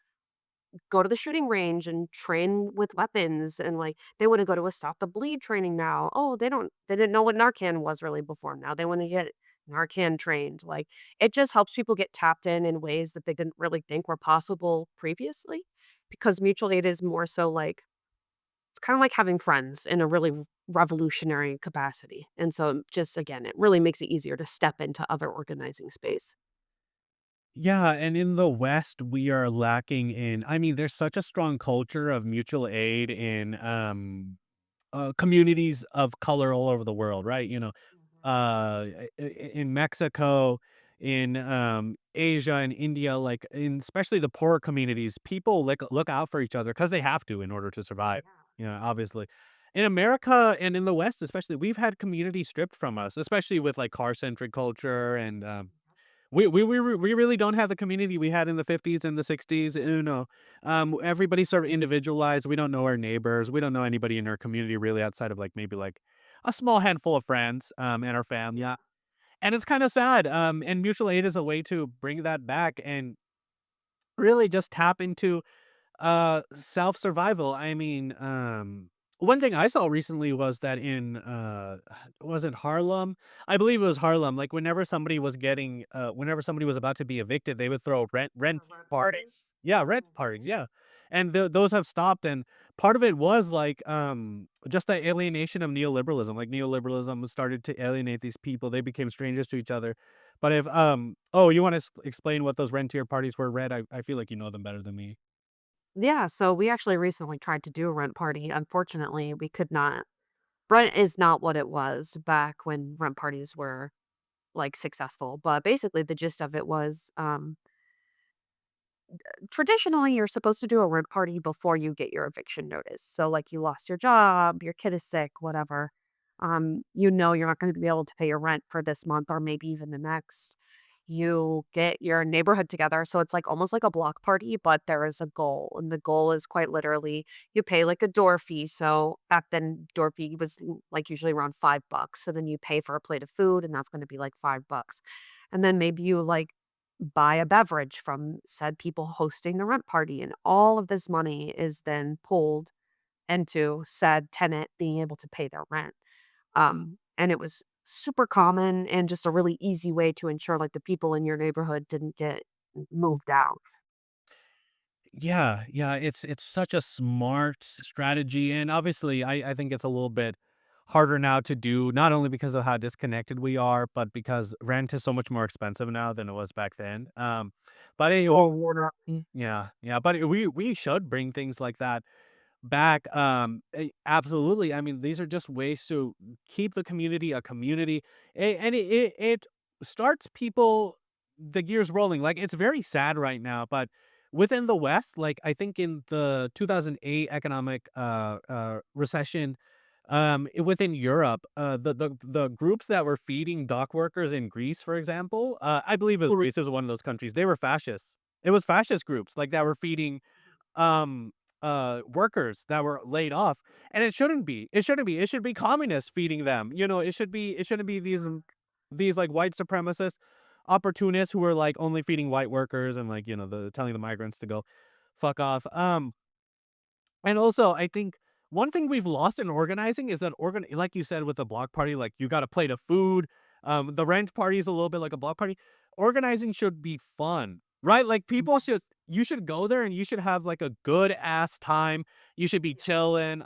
to the shooting range and train with weapons and like they want to go to a stop the bleed training now. Oh, they didn't know what Narcan was really before. Now they want to get Narcan trained. Like it just helps people get tapped in ways that they didn't really think were possible previously because mutual aid is more so like it's kind of like having friends in a really revolutionary capacity. And so just again, it really makes it easier to step into other organizing space. Yeah, and in the West, we are lacking in I mean, there's such a strong culture of mutual aid in, communities of color all over the world, right? In Mexico, in Asia and India, like in especially the poorer communities, people look out for each other because they have to in order to survive. Yeah. Obviously. In America and in the West, especially, we've had community stripped from us, especially with like car centric culture and we really don't have the community we had in the 50s and the 60s, everybody's sort of individualized, we don't know our neighbors, we don't know anybody in our community really outside of, like, maybe, like, a small handful of friends, and our family, Yeah. and it's kinda sad, and mutual aid is a way to bring that back and really just tap into self-survival. I mean, one thing I saw recently was that in, was it Harlem? I believe it was Harlem, like, whenever somebody was about to be evicted, they would throw rent The red parties. parties. Yeah, rent parties, Mhm. yeah, and those have stopped, and part of it was, like, just the alienation of neoliberalism, like, neoliberalism started to alienate these people, they became strangers to each other, but if, oh, you wanna explain what those rentier parties were, Red? I feel like you know them better than me. Yeah, so we actually recently tried to do a rent party. Unfortunately, we could not. Rent is not what it was back when rent parties were like successful. But basically, the gist of it was traditionally, you're supposed to do a rent party before you get your eviction notice. So, like, you lost your job, your kid is sick, whatever. You're not going to be able to pay your rent for this month or maybe even the next. You get your neighborhood together. So, it's like almost like a block party, but there is a goal. And the goal is quite literally you pay like a door fee. So, back then, door fee was like usually around $5. So, then you pay for a plate of food, and that's going to be like $5. And then maybe you like buy a beverage from said people hosting the rent party, and all of this money is then pulled into said tenant being able to pay their rent. And it was super common and just a really easy way to ensure like the people in your neighborhood didn't get moved out. Yeah, yeah, it's such a smart strategy, and obviously, I think it's a little bit harder now to do, not only because of how disconnected we are, but because rent is so much more expensive now than it was back then. But yeah, yeah, but we should bring things like that back. Absolutely. I mean, these are just ways to keep the community a community, and it starts people the gears rolling. Like it's very sad right now, but within the West, like I think in the 2008 economic recession, within Europe, the groups that were feeding dock workers in Greece, for example, I believe it was Greece was one of those countries. They were fascists. It was fascist groups like that were feeding um workers that were laid off, and it should be communists feeding them, it shouldn't be these like white supremacist opportunists who are like only feeding white workers and like the telling the migrants to go fuck off. And also, I think one thing we've lost in organizing is that like you said with the block party, like you got a plate of food. The rent party is a little bit like a block party. Organizing should be fun, right? Like Yes. you should go there and you should have like a good ass time. You should be Yes. chilling.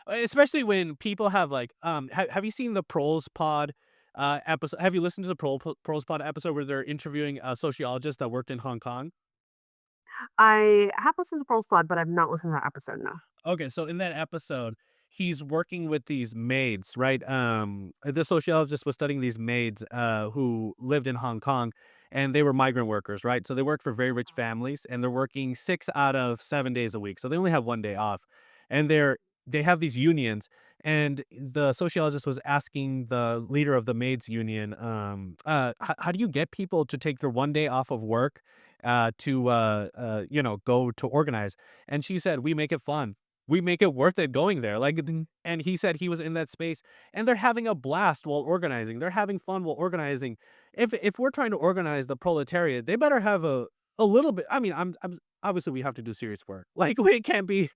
Especially when people have like, have you seen the Proles Pod? Episode. Have you listened to the Proles Pod episode where they're interviewing a sociologist that worked in Hong Kong? I have listened to Pearl's Blood, but I've not listened to that episode, no. Okay, so in that episode, he's working with these maids, right? The sociologist was studying these maids who lived in Hong Kong and they were migrant workers, right? So they worked for very rich families and they're working 6 out of 7 days a week. So they only have 1 day off. And they have these unions and the sociologist was asking the leader of the maids union how do you get people to take their 1 day off of work go to organize? And she said, "We make it fun, we make it worth it going there." Like, and he said he was in that space and they're having a blast while organizing. They're having fun while organizing. If we're trying to organize the proletariat, they better have a little bit. I mean, I'm obviously we have to do serious work. Like it can't be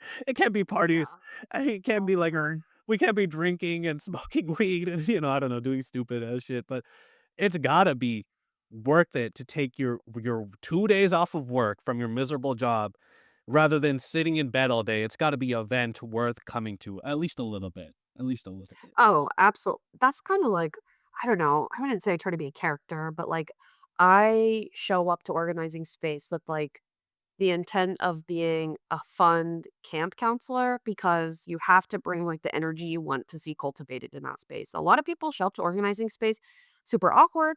parties. Yeah. It can't Oh, be for like sure. we can't be drinking and smoking weed and I don't know, doing stupid ass shit, but it's gotta be worth it to take your 2 days off of work from your miserable job rather than sitting in bed all day. It's gotta be an event worth coming to, at least a little bit, at least a little bit. Oh, absolutely. That's kinda like I don't know, I wouldn't say I try to be a character, but, like, I show up to organizing space with, like, the intent of being a fun camp counselor because you have to bring like the energy you want to see cultivated in that space. A lot of people show up to organizing space super awkward,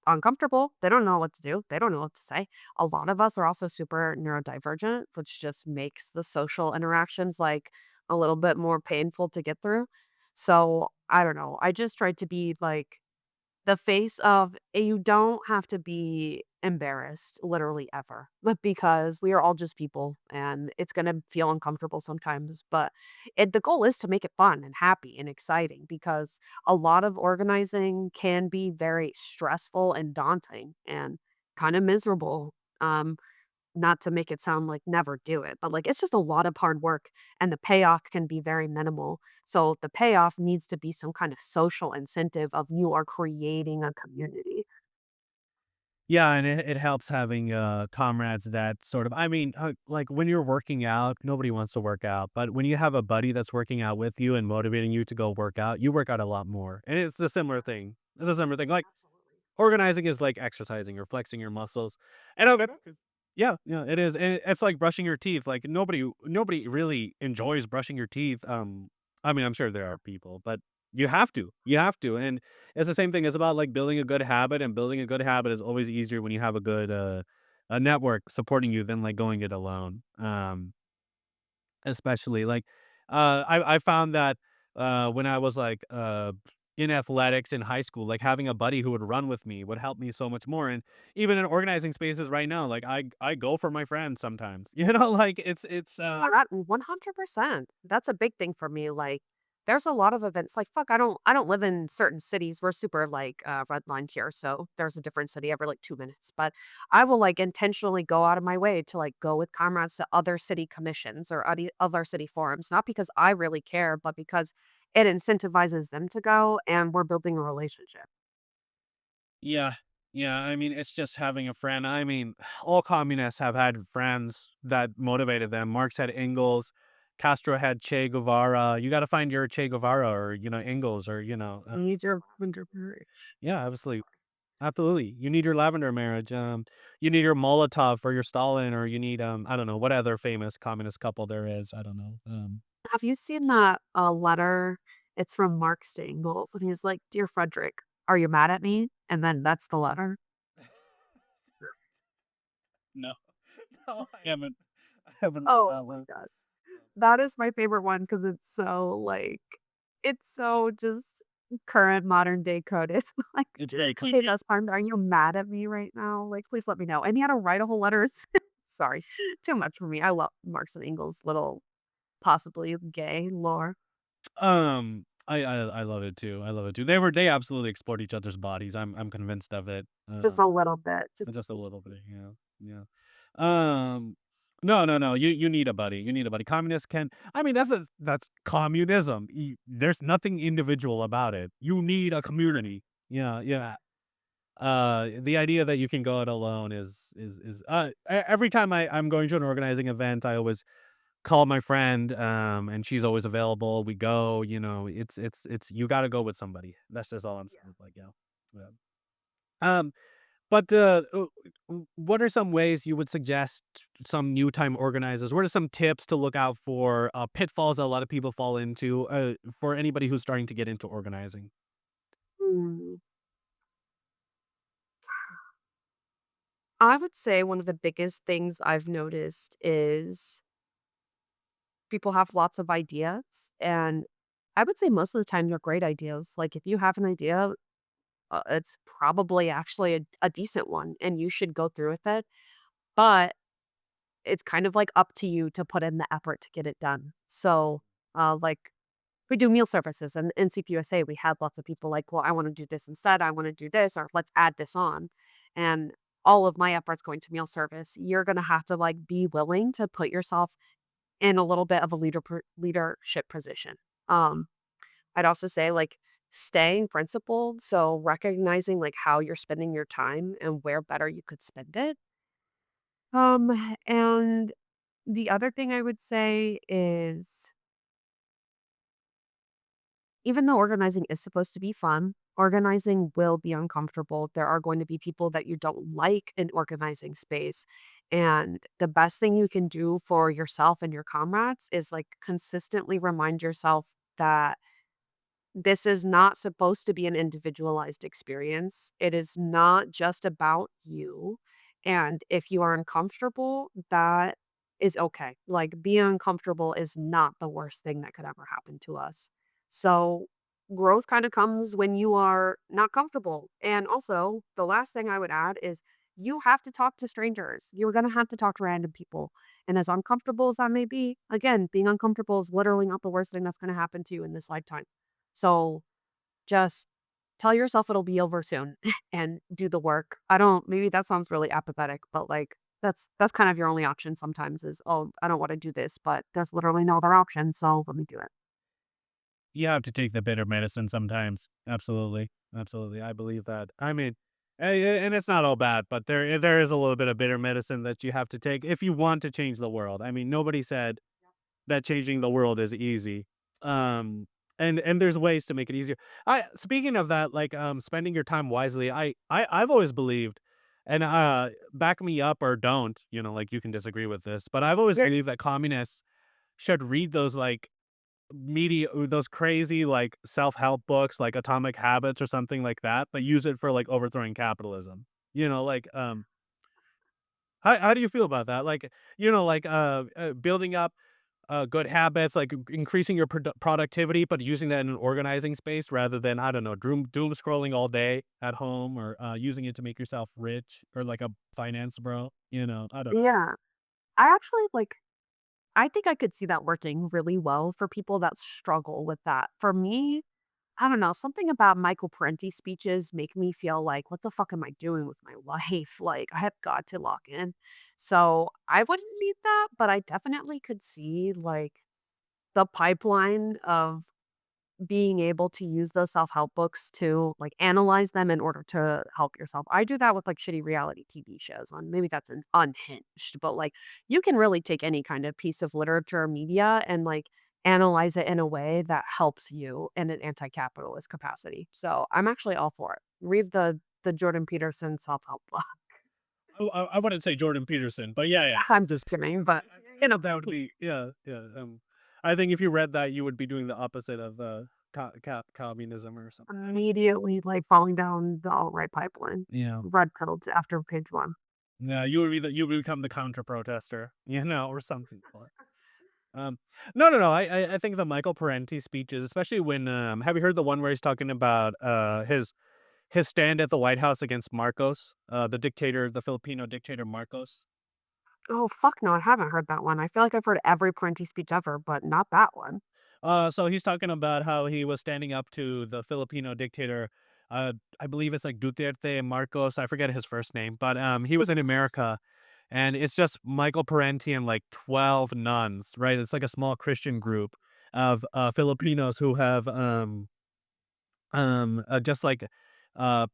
uncomfortable. They don't know what to do. They don't know what to say. A lot of us are also super neurodivergent, which just makes the social interactions like a little bit more painful to get through. So I don't know. I just tried to be like the face of you don't have to be embarrassed literally ever, but because we are all just people and it's gonna feel uncomfortable sometimes, but the goal is to make it fun and happy and exciting because a lot of organizing can be very stressful and daunting and kind of miserable. Not to make it sound like never do it, but, like, it's just a lot of hard work, and the payoff can be very minimal. So, the payoff needs to be some kind of social incentive of you are creating a community. Yeah, and it helps having, comrades that sort of I mean, like, when you're working out, nobody wants to work out, but when you have a buddy that's working out with you and motivating you to go work out, you work out a lot more, and it's a similar thing. It's a similar thing, like, Absolutely. organizing is like exercising or flexing your muscles, and okay, yeah, yeah, it is, and it's like brushing your teeth. Like nobody really enjoys brushing your teeth. I mean, I'm sure there are people, but you have to, and it's the same thing. It's about like building a good habit, and building a good habit is always easier when you have a good a network supporting you than like going it alone. Especially, like, I found that, when I was, like, in athletics in high school, like, having a buddy who would run with me would help me so much more, and even in organizing spaces right now, like, I go for my friends sometimes, like, Yeah, that 100%. That's a big thing for me, like, there's a lot of events like, fuck, I don't live in certain cities, we're super, like, redlined here, so there's a different city every, like, 2 minutes, but I will, like, intentionally go out of my way to, like, go with comrades to other city commissions or other city forums, not because I really care, but because it incentivizes them to go, and we're building a relationship. Yeah. Yeah, I mean, it's just having a friend. I mean, all communists have had friends that motivated them. Marx had Engels, Castro had Che Guevara. You gotta find your Che Guevara or, Engels or, Major entrepreneur. yeah, obviously. Absolutely. You need your lavender marriage. You need your Molotov or your Stalin, or you need I don't know what other famous communist couple there is. I don't know. Have you seen that, letter? It's from Mark Stengels, and he's like, "Dear Frederick, are you mad at me?" And then that's the letter. No, no, I haven't. I haven't. Oh my god. That is my favorite one because it's so just current modern day code. It's like, It's very clean. "Hey, best friend, are you mad at me right now? Like, please let me know." And he had to write a whole letter. Sorry, too much for me. I love Marx and Engels' little possibly gay lore. I love it too. I love it too. They absolutely exploit each other's bodies. I'm convinced of it. Just a little bit. Just Just a little bit. Yeah, yeah. Um, no, no, no. You need a buddy. You need a buddy. Communists can. I mean, that's communism. There's nothing individual about it. You need a community. Yeah, yeah. The idea that you can go it alone every time I'm going to an organizing event, I always call my friend, and she's always available. We go, it's you got to go with somebody. That's just all I'm saying. Like, yeah, yeah. Um, But, what are some ways you would suggest some new time organizers? What are some tips to look out for, pitfalls that a lot of people fall into, for anybody who's starting to get into organizing? Hmm. I would say one of the biggest things I've noticed is people have lots of ideas, and I would say most of the time they're great ideas. Like if you have an idea, it's probably actually a decent one, and you should go through with it. But it's kind of like up to you to put in the effort to get it done. So, like we do meal services and in CPUSA, we had lots of people like, well, I want to do this instead. I want to do this, or let's add this on. And all of my efforts going to meal service, you're going to have to like be willing to put yourself in a little bit of a leadership position. Um, I'd also say like staying principled. So recognizing like how you're spending your time and where better you could spend it. And the other thing I would say is even though organizing is supposed to be fun, organizing will be uncomfortable. There are going to be people that you don't like in organizing space. And the best thing you can do for yourself and your comrades is like consistently remind yourself that this is not supposed to be an individualized experience. It is not just about you. And if you are uncomfortable, that is okay. Like being uncomfortable is not the worst thing that could ever happen to us. So growth kind of comes when you are not comfortable. And also, the last thing I would add is you have to talk to strangers. You're going to have to talk to random people. And as uncomfortable as that may be, again, being uncomfortable is literally not the worst thing that's going to happen to you in this lifetime. So, just tell yourself it'll be over soon and do the work. I don't maybe that sounds really apathetic, but, like, that's kind of your only option sometimes is, "Oh, I don't wanna do this," but there's literally no other option, so let me do it. You have to take the bitter medicine sometimes. Absolutely. Absolutely. I believe that. I mean, and it's not all bad, but there is a little bit of bitter medicine that you have to take if you want to change the world. I mean, nobody said that changing the world is easy. Um, and there's ways to make it easier. I speaking of that, like spending your time wisely, I've always believed, and back me up or don't, like you can disagree with this, but I've always Yeah. believed that communists should read those like those crazy like self-help books like Atomic Habits or something like that, but use it for like overthrowing capitalism. Like how do you feel about that? Like, like building up good habits, like increasing your productivity, but using that in an organizing space rather than, I don't know, doom scrolling all day at home or using it to make yourself rich or like a finance bro. I don't. Yeah. I actually, like I think I could see that working really well for people that struggle with that. For me, I don't know, something about Michael Parenti's speeches make me feel like, "What the fuck am I doing with my life?" Like, I have got to lock in. So, I wouldn't need that, but I definitely could see, like, the pipeline of being able to use those self-help books to, like, analyze them in order to help yourself. I do that with, like, shitty reality TV shows on maybe that's an unhinged, but, like, you can really take any kind of piece of literature or media and, like, analyze it in a way that helps you in an anti-capitalist capacity. So, I'm actually all for it. Read the Jordan Peterson self-help book. I wouldn't say Jordan Peterson, but yeah, yeah. I'm just kidding, but, you know, That would be yeah, yeah. I think if you read that, you would be doing the opposite of communism or something. I don't. immediately, like, falling down the alt-right pipeline. Yeah. Red pilled after page 1. Yeah, you would become the counter protester, or something. Um, no, no, no. I think the Michael Parenti speeches, especially when have you heard the one where he's talking about his stand at the White House against Marcos, the dictator, the Filipino dictator Marcos? Oh, fuck no, I haven't heard that one. I feel like I've heard every Parenti speech ever, but not that one. So he's talking about how he was standing up to the Filipino dictator. I believe it's like Duterte Marcos. I forget his first name, but he was in America, and it's just Michael Parenti and like 12 nuns, right? It's like a small Christian group of Filipinos who have just like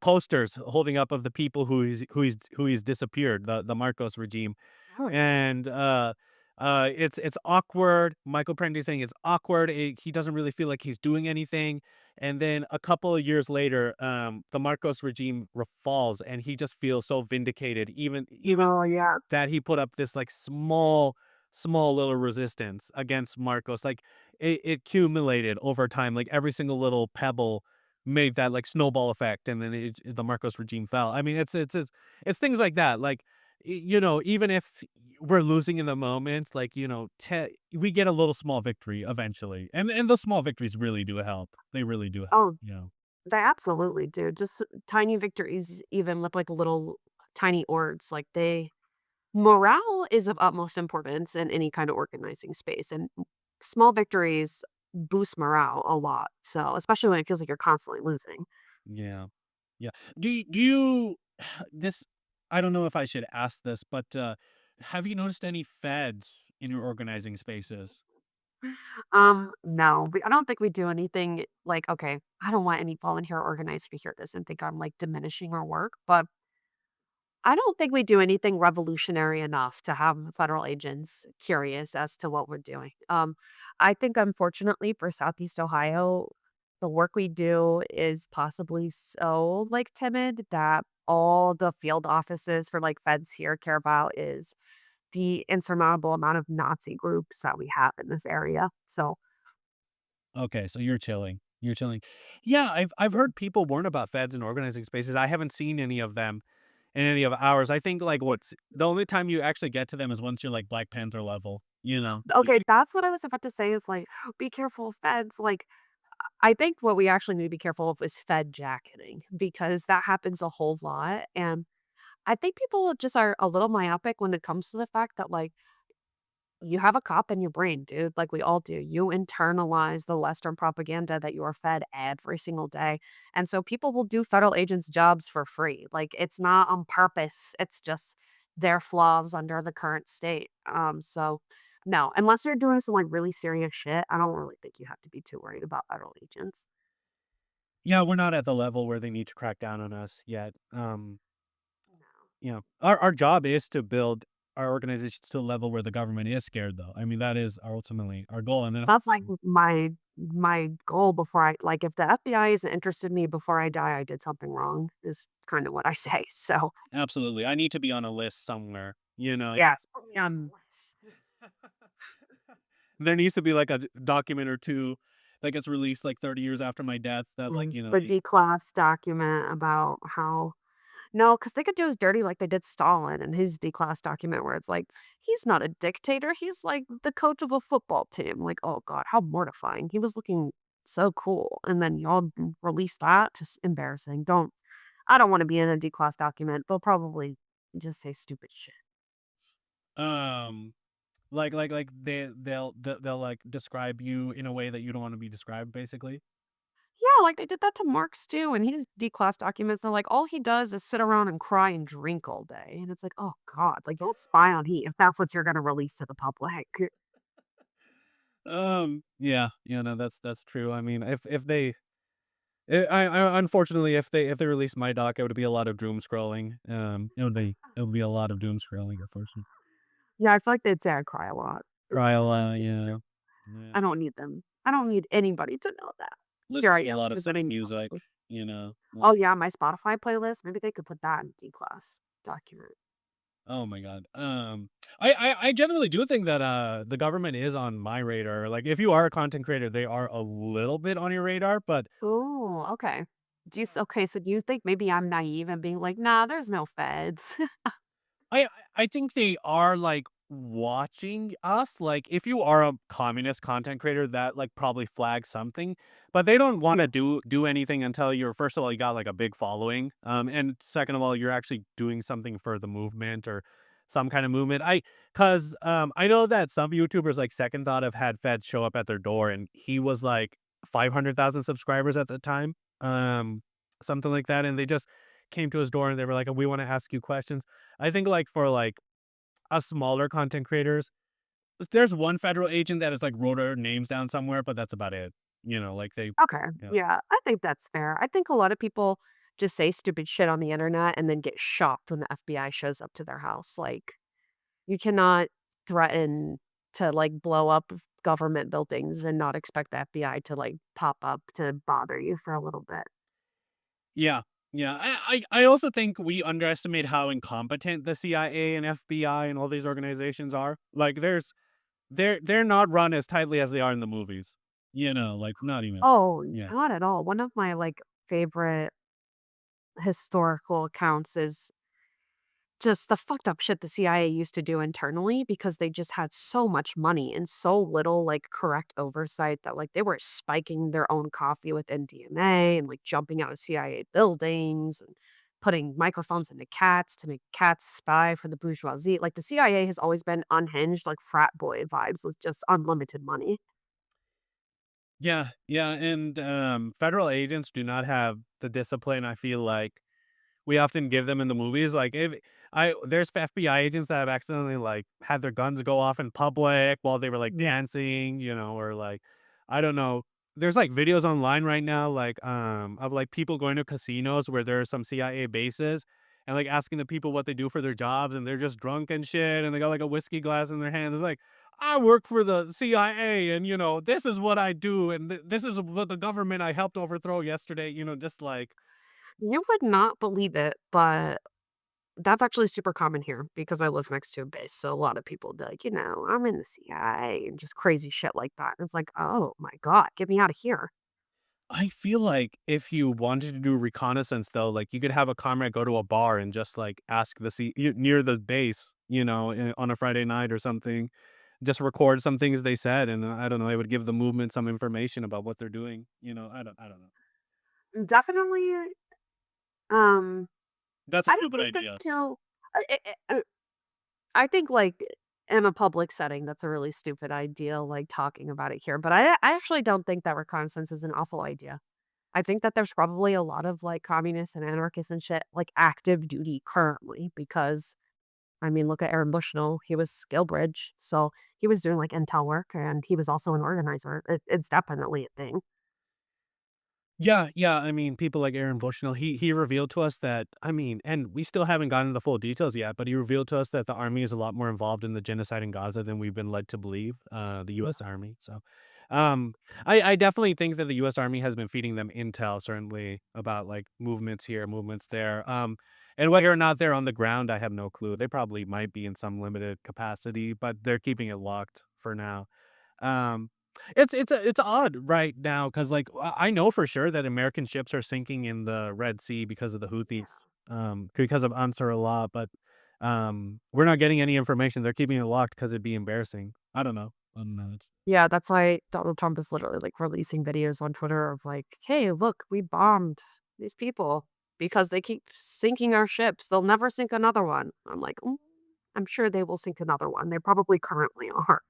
posters holding up of the people who he's disappeared, the Marcos regime, Oh, and It's awkward. Michael Prendy saying it's awkward. He doesn't really feel like he's doing anything. And then a couple of years later, the Marcos regime falls, and he just feels so vindicated. Even Oh, yeah. that he put up this like small little resistance against Marcos. Like it accumulated over time. Like every single little pebble made that like snowball effect, and then the Marcos regime fell. I mean, it's things like that. Like even if we're losing in the moment, like we get a little small victory eventually, and those small victories really do help. They really do help. Oh, You know. they absolutely do. Just tiny victories even look like little tiny orgs. Like they morale is of utmost importance in any kind of organizing space, and small victories boost morale a lot. So, especially when it feels like you're constantly losing. Yeah. Yeah. Do you this I don't know if I should ask this, but have you noticed any feds in your organizing spaces? No, I don't think we do anything like, okay, I don't want any volunteer organizer to hear this and think I'm like diminishing our work, but I don't think we do anything revolutionary enough to have federal agents curious as to what we're doing. I think unfortunately for Southeast Ohio, the work we do is possibly so like timid that all the field offices for like feds here care about is the insurmountable amount of Nazi groups that we have in this area. So Okay, so you're chilling. You're chilling. Yeah, I've heard people warn about feds in organizing spaces. I haven't seen any of them in any of ours. I think like what's the only time you actually get to them is once you're like Black Panther level, you know. okay, that's what I was about to say is like, be careful, feds. Like, I think what we actually need to be careful of is fed jacketing because that happens a whole lot. And I think people just are a little myopic when it comes to the fact that, like, you have a cop in your brain, dude. Like we all do. You internalize the Western propaganda that you are fed every single day. And so people will do federal agents' jobs for free. Like it's not on purpose. It's just their flaws under the current state. So no, unless you're doing some like really serious shit, I don't really think you have to be too worried about federal agents. Yeah, we're not at the level where they need to crack down on us yet. No. Our job is to build our organizations to a level where the government is scared, though. I mean, that is ultimately our goal, and then That's like my goal before I like if the FBI isn't interested in me before I die, I did something wrong is kind of what I say. So absolutely, I need to be on a list somewhere. yes, put me on the list. There needs to be like a document or two that gets released like 30 years after my death. That like The it- D-class document about how no, because they could do us dirty like they did Stalin and his D-class document where it's like, he's not a dictator. He's like the coach of a football team. Like, oh God, how mortifying. He was looking so cool. And then y'all release that. Just embarrassing. I don't want to be in a D-class document. They'll probably just say stupid shit. um like they'll like describe you in a way that you don't want to be described, basically. Yeah, like they did that to Marx too. And his D-class documents, they're like, all he does is sit around and cry and drink all day. And it's like, oh God, like don't spy on he if that's what you're going to release to the public. Yeah, no, that's true. I mean, if they I unfortunately, if they released my doc, it would be a lot of doom scrolling. It would be a lot of doom scrolling, unfortunately. Yeah, I feel like they'd say I cry a lot. Trial, yeah. Yeah. I don't need them. I don't need anybody to know that. Listen Here I to a am lot of sad visiting music, publicly. like Oh, yeah, my Spotify playlist, maybe they could put that in D-class document. oh my god. I generally do think that the government is on my radar. Like if you are a content creator, they are a little bit on your radar, but Oh, okay. Okay, so do you think maybe I'm naive and being like, "Nah, there's no feds." I think they are, like, watching us, like, if you are a communist content creator, that, like, probably flags something, but they don't wanna Yeah. do anything until you're first of all, you got, like, a big following, and second of all, you're actually doing something for the movement or some kind of movement. I know that some YouTubers, like Second Thought, have had feds show up at their door, and he was, like, 500,000 subscribers at the time, something like that, and they just came to his door and they were like, "We wanna ask you questions." I think, like, for, like, us smaller content creators, there's one federal agent that has, like, wrote our names down somewhere, but that's about it. Like, they Okay, yeah. yeah, I think that's fair. I think a lot of people just say stupid shit on the internet and then get shocked when the FBI shows up to their house, like, you cannot threaten to, like, blow up government buildings and not expect the FBI to, like, pop up to bother you for a little bit. Yeah. Yeah. I also think we underestimate how incompetent the CIA and FBI and all these organizations are. Like they're not run as tightly as they are in the movies. Like not even. Oh, Yeah. not at all. One of my, like, favorite historical accounts is just the fucked up shit the CIA used to do internally because they just had so much money and so little, like, correct oversight that, like, they were spiking their own coffee with MDMA and, like, jumping out of CIA buildings and putting microphones into cats to make cats spy for the bourgeoisie. Like, the CIA has always been unhinged, like, frat boy vibes with just unlimited money. Yeah. Yeah. And federal agents do not have the discipline I feel like we often give them in the movies. Like if I there's FBI agents that have accidentally like had their guns go off in public while they were like dancing, or like I don't know. There's like videos online right now, like of like people going to casinos where there are some CIA bases and like asking the people what they do for their jobs, and they're just drunk and shit, and they got like a whiskey glass in their hands. It's like, I work for the CIA, and this is what I do, and this is what the government I helped overthrow yesterday. Just like You would not believe it, but that's actually super common here because I live next to a base. So a lot of people be like, I'm in the CIA and just crazy shit like that. And it's like, oh my God, get me out of here. I feel like if you wanted to do reconnaissance, though, like you could have a comrade go to a bar and just like ask near the base, on a Friday night or something, just record some things they said, and I don't know, it would give the movement some information about what they're doing. I don't know. Definitely. Um, That's a I don't stupid think that idea. till I think like in a public setting, that's a really stupid idea, like talking about it here. But I actually don't think that reconnaissance is an awful idea. I think that there's probably a lot of like communists and anarchists and shit like active duty currently because I mean, look at Aaron Bushnell. He was Skillbridge, so he was doing like intel work, and he was also an organizer. It's definitely a thing. Yeah, yeah. I mean, people like Aaron Bushnell, he revealed to us that and we still haven't gotten the full details yet, but he revealed to us that the army is a lot more involved in the genocide in Gaza than we've been led to believe. The U.S. Army. So, um, I definitely think that the U.S. Army has been feeding them intel, certainly about like movements here, movements there. And whether or not they're on the ground, I have no clue. They probably might be in some limited capacity, but they're keeping it locked for now. Um, it's odd right now because like I know for sure that American ships are sinking in the Red Sea because of the Houthis, because of Ansar Allah, but we're not getting any information. They're keeping it locked because it'd be embarrassing. I don't know. I don't know. It's Yeah, that's why Donald Trump is literally like releasing videos on Twitter of like, "Hey, look, we bombed these people because they keep sinking our ships. They'll never sink another one." I'm like, I'm sure they will sink another one. They probably currently are."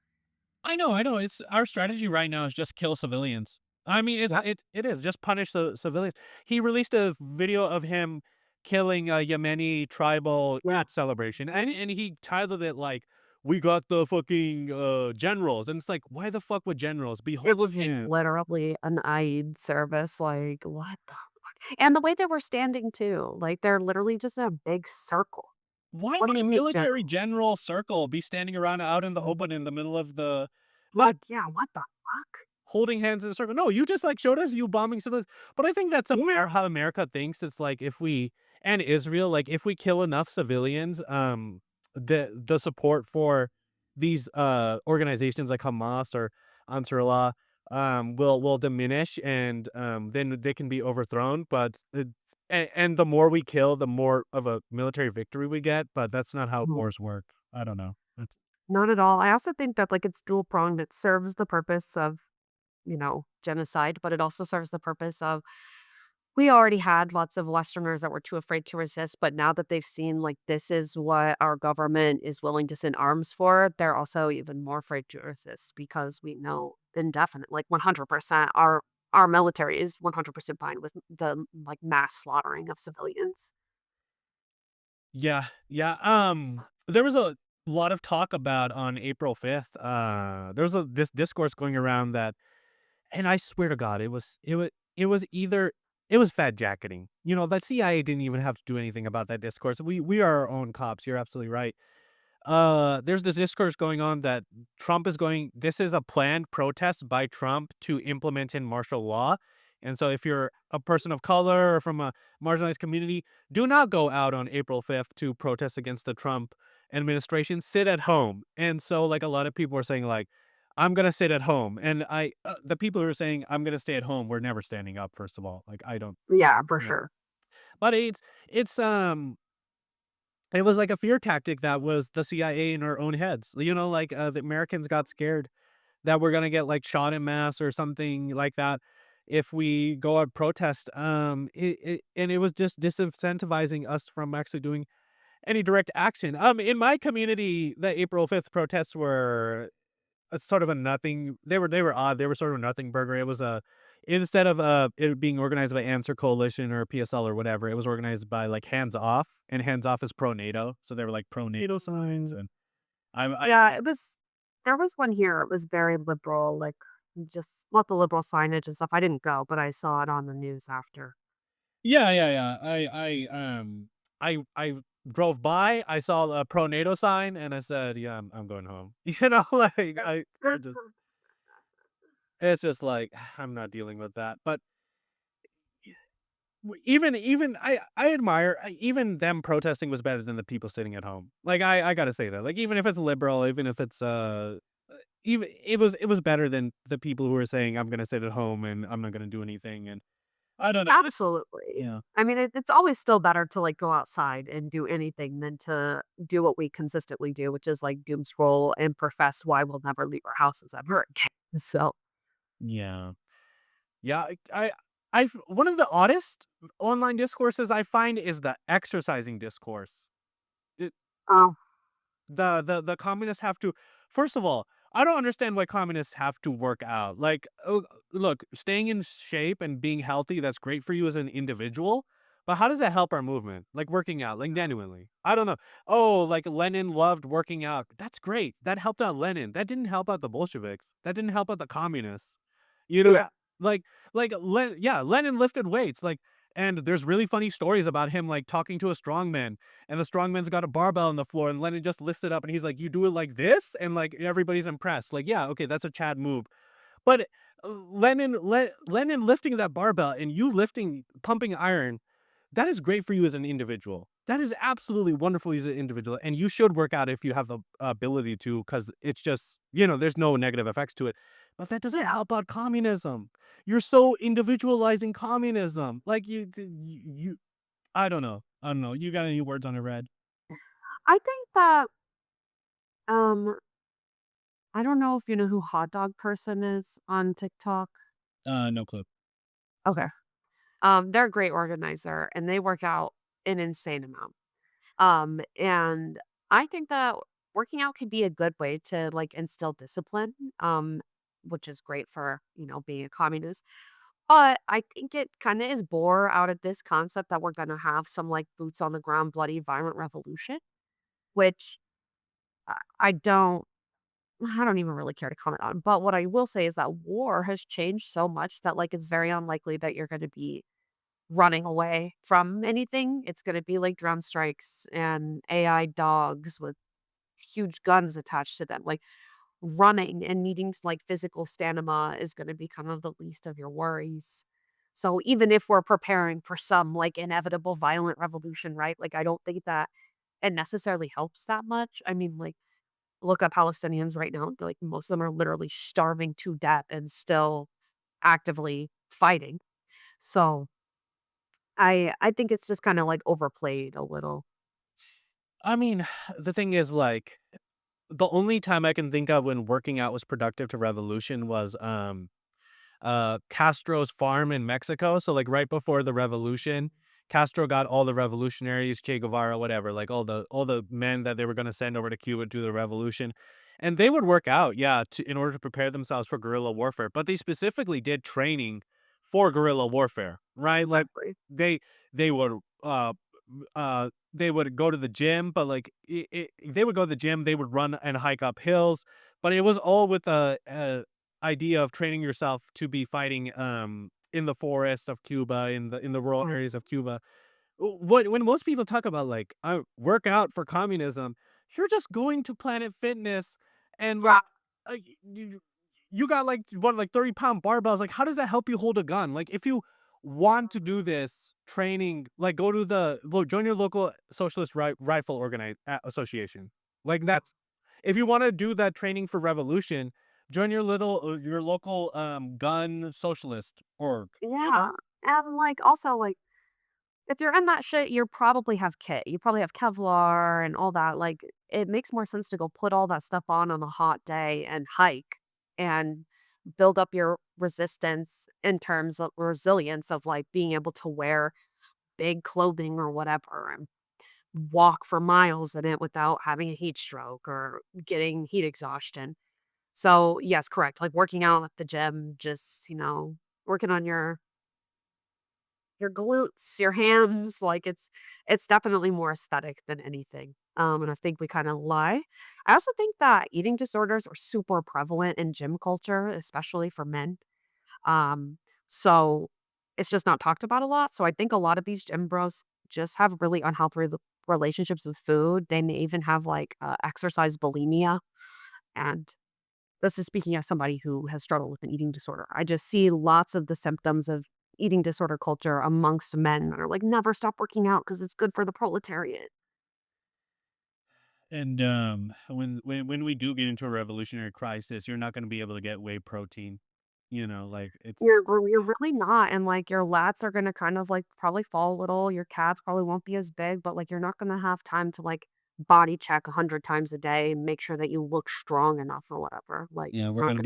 I know. It's our strategy right now is just kill civilians. I mean, Yep. it is just punish the civilians. He released a video of him killing a Yemeni tribal celebration, and he titled it like "We got the fucking generals," and it's like, why the fuck would generals be It holding was him? literally an Eid service. Like, what the and the way they were standing too, like they're literally just in a big circle. Why What do would you a mean, military generals? general circle be standing around out in the open in the middle of the Like, yeah, what the fuck? holding hands in a circle. No, you just like showed us you bombing civilians. But I think that's Yeah. How America thinks. It's like if we and Israel, like if we kill enough civilians, the support for these organizations like Hamas or Ansar Allah will diminish, and then they can be overthrown. But and the more we kill, the more of a military victory we get. But that's not how Mhm. wars work. I don't know. That's Not at all. I also think that like it's dual pronged. It serves the purpose of, genocide, but it also serves the purpose of we already had lots of Westerners that were too afraid to resist, but now that they've seen like this is what our government is willing to send arms for, they're also even more afraid to resist because we know indefinite, like 100%, our military is 100% fine with the like mass slaughtering of civilians. Yeah, yeah. There was a lot of talk about on April 5th. There was this discourse going around that, and I swear to God, it was either it was fat jacketing. That CIA didn't even have to do anything about that discourse. We are our own cops. You're absolutely right. there's this discourse going on that Trump is going this is a planned protest by Trump to implement in martial law. And so if you're a person of color or from a marginalized community, do not go out on April 5th to protest against the Trump administration. Sit at home. And so like a lot of people are saying like I'm going to sit at home. And the people who are saying I'm going to stay at home were never standing up first of all. Like I don't, Yeah, for you know. sure. But it's it was like a fear tactic that was the CIA in our own heads. You know, like, the Americans got scared that we're gonna get, like, shot en masse or something like that if we go out protest, it was just disincentivizing us from actually doing any direct action. In my community, the April 5th protests were a sort of a nothing they were odd, they were sort of a nothing burger. It was a instead of, it being organized by Answer Coalition or PSL or whatever, it was organized by, like, Hands Off, and Hands Off is pro-NATO, so they were, like, pro-NATO signs, and I Yeah, it was there was one here, it was very liberal, like, just lot the liberal signage and stuff. I didn't go, but I saw it on the news after. yeah, yeah, yeah, I drove by, I saw a pro-NATO sign, and I said, "Yeah, I'm going home." You know, like, I just it's just like, I'm not dealing with that, but even I admire even them protesting was better than the people sitting at home. Like I gotta say that. Like even if it's liberal, even if it's even it was better than the people who are saying I'm gonna sit at home and I'm not gonna do anything and I don't know. Absolutely. Yeah. I mean, it's always still better to, like, go outside and do anything than to do what we consistently do, which is, like, doom scroll and profess why we'll never leave our houses ever again. So, Yeah. Yeah. One of the oddest online discourses I find is the exercising discourse. oh, The communists have to first of all, I don't understand why communists have to work out. Like, look, staying in shape and being healthy, that's great for you as an individual. But how does that help our movement? Like working out, like genuinely. I don't know. Oh, like Lenin loved working out. That's great. That helped out Lenin. That didn't help out the Bolsheviks. That didn't help out the communists. You know, yeah. like yeah, Lenin lifted weights. Like, and there's really funny stories about him like talking to a strongman and the strongman's got a barbell on the floor and Lennon just lifts it up and he's like, "You do it like this?" And like everybody's impressed. Like, yeah, okay, that's a Chad move. But Lennon lifting that barbell and you lifting pumping iron, that is great for you as an individual. That is absolutely wonderful as an individual. And you should work out if you have the ability to, because it's just, there's no negative effects to it. But that doesn't help out communism. You're so individualizing communism. Like I don't know. I don't know. You got any words on it, Red? I think that, um, I don't know if you know who Hot Dog Person is on TikTok. No clue. Okay. They're a great organizer and they work out an insane amount. And I think that working out can be a good way to like instill discipline, which is great for, being a communist. But I think it kind of is bore out of this concept that we're going to have some like boots on the ground, bloody, violent revolution, which I don't. I don't even really care to comment on. But what I will say is that war has changed so much that like it's very unlikely that you're going to be running away from anything. It's going to be like drone strikes and AI dogs with huge guns attached to them. Like running and needing to like physical stamina is going to be kind of the least of your worries. So even if we're preparing for some like inevitable violent revolution, right? Like I don't think that it necessarily helps that much. I mean, like look at Palestinians right now. Like most of them are literally starving to death and still actively fighting. So I think it's just kinda, like, overplayed a little. I mean, the thing is, like, the only time I can think of when working out was productive to revolution was, Castro's farm in Mexico. So like right before the revolution, Castro got all the revolutionaries, Che Guevara, whatever, like all the men that they were going to send over to Cuba to do the revolution. And they would work out, yeah, in order to prepare themselves for guerrilla warfare. But they specifically did training for guerrilla warfare, right? Like Exactly. they they would they would go to the gym, but like they would go to the gym, they would run and hike up hills, but it was all with a idea of training yourself to be fighting in the forest of Cuba, in the rural areas of Cuba. When most people talk about like work out for communism, you're just going to Planet Fitness and like you you got like what like 30-pound barbells. Like, how does that help you hold a gun? Like, if you want to do this training, like go to join your local socialist rifle association. Like that's if you want to do that training for revolution, join your local gun socialist org. You Yeah. know? And like also like if you're in that shit, you probably have kit. You probably have Kevlar and all that. Like, it makes more sense to go put all that stuff on a hot day and hike and build up your resistance in terms of resilience of like being able to wear big clothing or whatever and walk for miles in it without having a heat stroke or getting heat exhaustion. So, yes, correct. Like working out at the gym, just, working on your glutes, your hams, like, it's definitely more aesthetic than anything, and I think we kinda lie. I also think that eating disorders are super prevalent in gym culture, especially for men, um, so it's just not talked about a lot, so I think a lot of these gym bros just have really unhealthy relationships with food. They may even have, like, exercise bulimia, and this is speaking as somebody who has struggled with an eating disorder. I just see lots of the symptoms of eating disorder culture amongst men that are like, never stop working out because it's good for the proletariat. And when we do get into a revolutionary crisis, you're not going to be able to get whey protein. You know, like You're really not. And like your lats are gonna kind of like probably fall a little. Your calves probably won't be as big, but like you're not gonna have time to like body check 100 times a day and make sure that you look strong enough or whatever. Like yeah, not gonna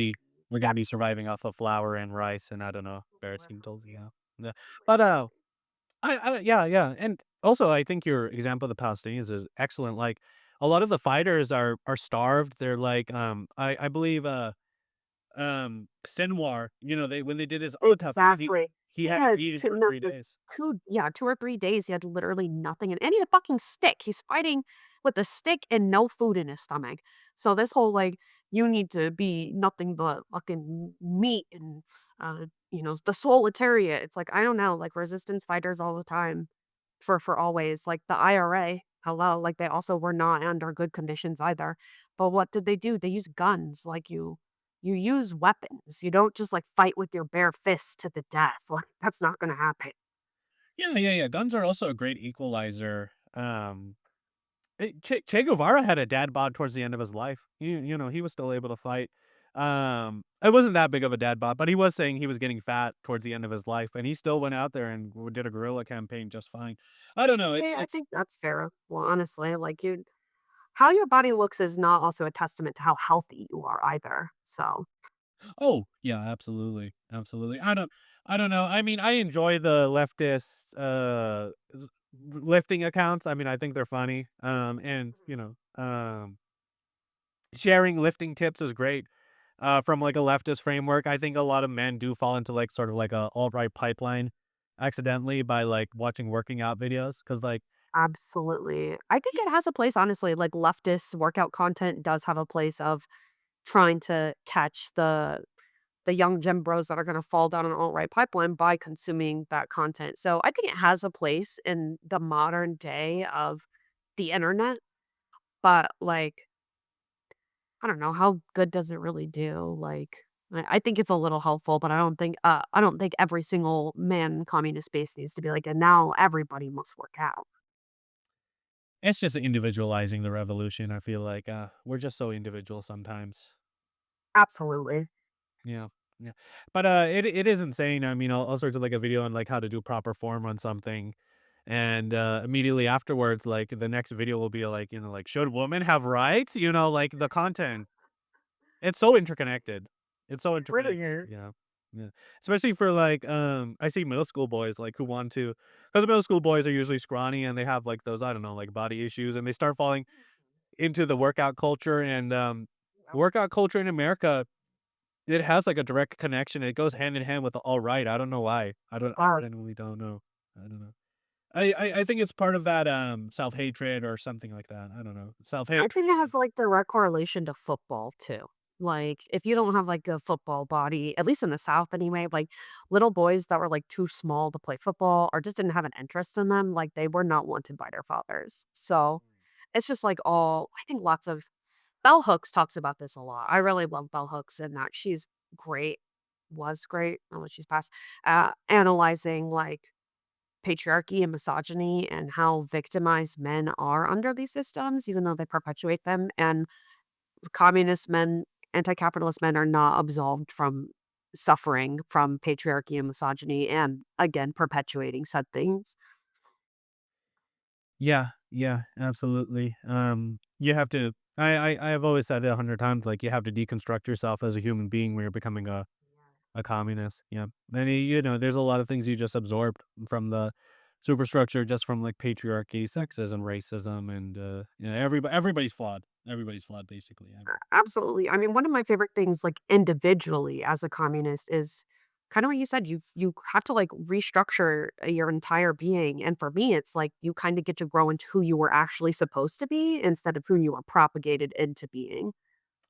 we're yeah, gonna be surviving off of flour and rice, and I don't know, literally. berries yeah. Yeah. But yeah, yeah, and also I think your example of the Palestinians is excellent. Like a lot of the fighters are starved. They're like, I believe, Sinwar, you know, they when they did his autopsy, Exactly. he He had had eaten 2 for no, 3 days. 2 yeah, 2 or 3 days, he had literally nothing and he had a fucking stick. He's fighting with a stick and no food in his stomach. So this whole, like, you need to be nothing but fucking meat and, the solitariat. It's like, I don't know, like, resistance fighters all the time for always. Like, the IRA, hello, like, they also were not under good conditions either. But what did they do? They used guns. Like, you use weapons. You don't just, like, fight with your bare fists to the death, like, that's not gonna happen. Yeah, yeah, yeah. Guns are also a great equalizer. Che Guevara had a dad bod towards the end of his life. He was still able to fight. It wasn't that big of a dad bod, but he was saying he was getting fat towards the end of his life, and he still went out there and did a guerrilla campaign just fine. I don't know. Hey, I It's think that's fair. Well, honestly, like, you how your body looks is not also a testament to how healthy you are either, so Oh yeah, absolutely, absolutely. I don't know. I mean, I enjoy the leftist lifting accounts. I mean, I think they're funny. And sharing lifting tips is great. From like a leftist framework, I think a lot of men do fall into like sort of like a alt-right pipeline accidentally by like watching working out videos. Cause like, absolutely. I think it has a place, honestly, like, leftist workout content does have a place of trying to catch the young gym bros that are gonna fall down an alt-right pipeline by consuming that content. So I think it has a place in the modern day of the internet, but, like, I don't know, how good does it really do? Like, I think it's a little helpful, but I don't think every single man in communist space needs to be like, "And now everybody must work out." it's just individualizing the revolution. I feel like we're just so individual sometimes. Absolutely. Yeah. Yeah. But it is insane. I mean, I'll search like a video on like how to do proper form on something. And immediately afterwards, like the next video will be like, like should women have rights? Like the content. It's so interconnected. It's so Really interconnected. is. Yeah. Yeah. Especially for like I see middle school boys like who want to because middle school boys are usually scrawny and they have like those, I don't know, like body issues and they start falling into the workout culture and Yep. workout culture in America, it has like a direct connection. It goes hand in hand with the alt-right. I don't know why. I Does. genuinely don't know. I don't know. I think it's part of that self-hatred or something like that. I don't know. I Self-hatred. think it has, like, direct correlation to football too. Like, if you don't have, like, a football body, at least in the South anyway, like, little boys that were, like, too small to play football or just didn't have an interest in them, like, they were not wanted by their fathers. So, It's just like all I think lots of Bell Hooks talks about this a lot. I really love Bell Hooks and that she's great, was great, I don't know she's passed, analyzing like patriarchy and misogyny and how victimized men are under these systems, even though they perpetuate them. And communist men, anti-capitalist men are not absolved from suffering from patriarchy and misogyny and again perpetuating said things. Yeah, yeah, absolutely. You have to. I have always said it 100 times. Like you have to deconstruct yourself as a human being when you're becoming a communist. Yeah, and there's a lot of things you just absorbed from the superstructure, just from like patriarchy, sexism, racism, and everybody's flawed. Everybody's flawed, basically. Absolutely. I mean, one of my favorite things, like individually as a communist, is kind of what you said. You have to like restructure your entire being, and for me, it's like you kind of get to grow into who you were actually supposed to be instead of who you were propagated into being.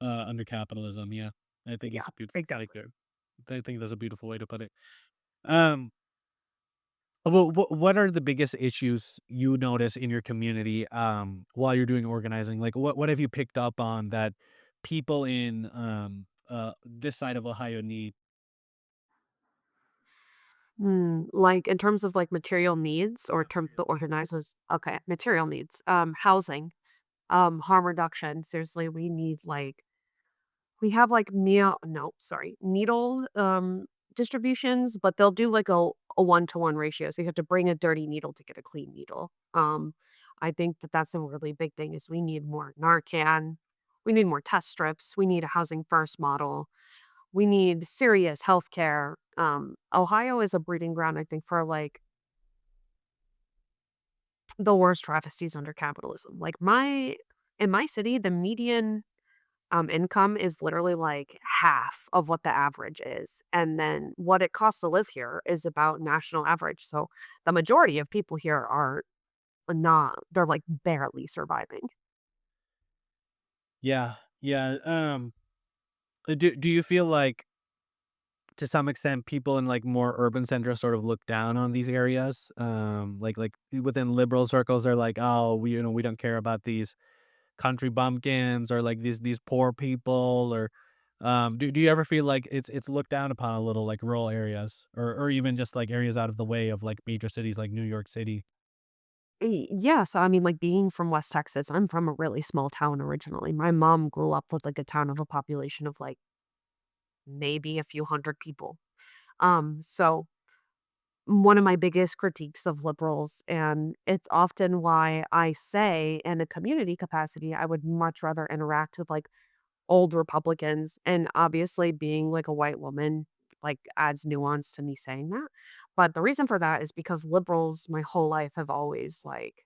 Under capitalism. Yeah, I think Yeah, it's a beautiful. exactly. I think that's a beautiful way to put it. Um, well, what are the biggest issues you notice in your community, while you're doing organizing? Like, what have you picked up on that people in, this side of Ohio need? Like in terms of like material needs or terms the organizers. Okay, material needs. Housing, harm reduction. Seriously, we need like we have, like, needle, distributions, but they'll do, like, a one-to-one ratio, so you have to bring a dirty needle to get a clean needle. I think that that's a really big thing is we need more Narcan, we need more test strips, we need a housing first model, we need serious healthcare. Ohio is a breeding ground, I think, for, like, the worst travesties under capitalism. Like, in my city, the median income is literally like half of what the average is. And then what it costs to live here is about national average. So the majority of people here are not, they're like barely surviving. Yeah, yeah. Do you feel like to some extent people in like more urban centers sort of look down on these areas? Like within liberal circles, they're like, oh, we don't care about these country bumpkins or like these poor people or do you ever feel like it's looked down upon a little like rural areas or even just like areas out of the way of like major cities like New York City? Yeah. So, I mean, like being from West Texas, I'm from a really small town originally. My mom grew up with like a town of a population of like maybe a few hundred people. So one of my biggest critiques of liberals, and it's often why I say in a community capacity, I would much rather interact with like old Republicans. And obviously, being like a white woman, like adds nuance to me saying that. But the reason for that is because liberals my whole life have always like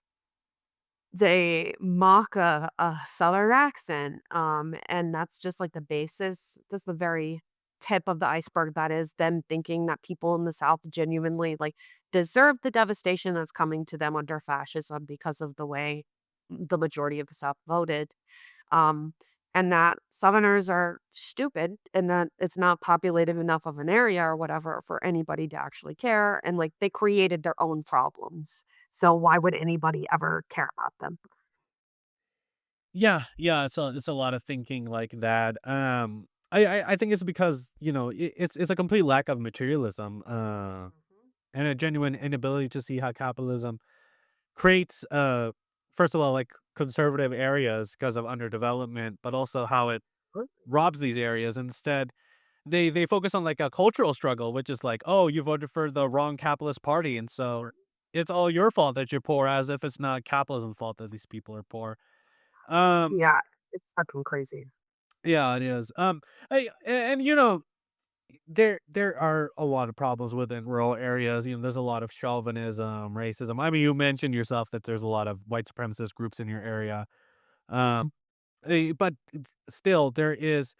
they mock a Southern accent, and that's just, like, the basis that's the very tip of the iceberg that is them thinking that people in the South genuinely, like, deserve the devastation that's coming to them under fascism because of the way the majority of the South voted, um, and that Southerners are stupid and that it's not populated enough of an area or whatever for anybody to actually care, and, like, they created their own problems, so why would anybody ever care about them? Yeah, yeah, it's a lot of thinking like that. I think it's because it's a complete lack of materialism, Mhm. and a genuine inability to see how capitalism creates, first of all, like conservative areas because of underdevelopment, but also how it robs these areas. Instead, they focus on like a cultural struggle, which is like, oh, you voted for the wrong capitalist party, and so it's all your fault that you're poor, as if it's not capitalism's fault that these people are poor. Um, Yeah, it's fucking crazy. yeah, it is. And there are a lot of problems within rural areas. There's a lot of chauvinism, racism. I mean, you mentioned yourself that there's a lot of white supremacist groups in your area. Um, but still, there is.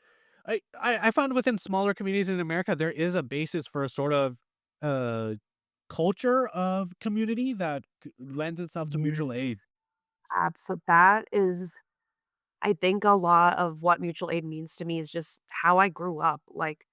I found within smaller communities in America, there is a basis for a sort of uh culture of community that lends itself to mutual aid. Yes. That is I think a lot of what mutual aid means to me is just how I grew up. Like,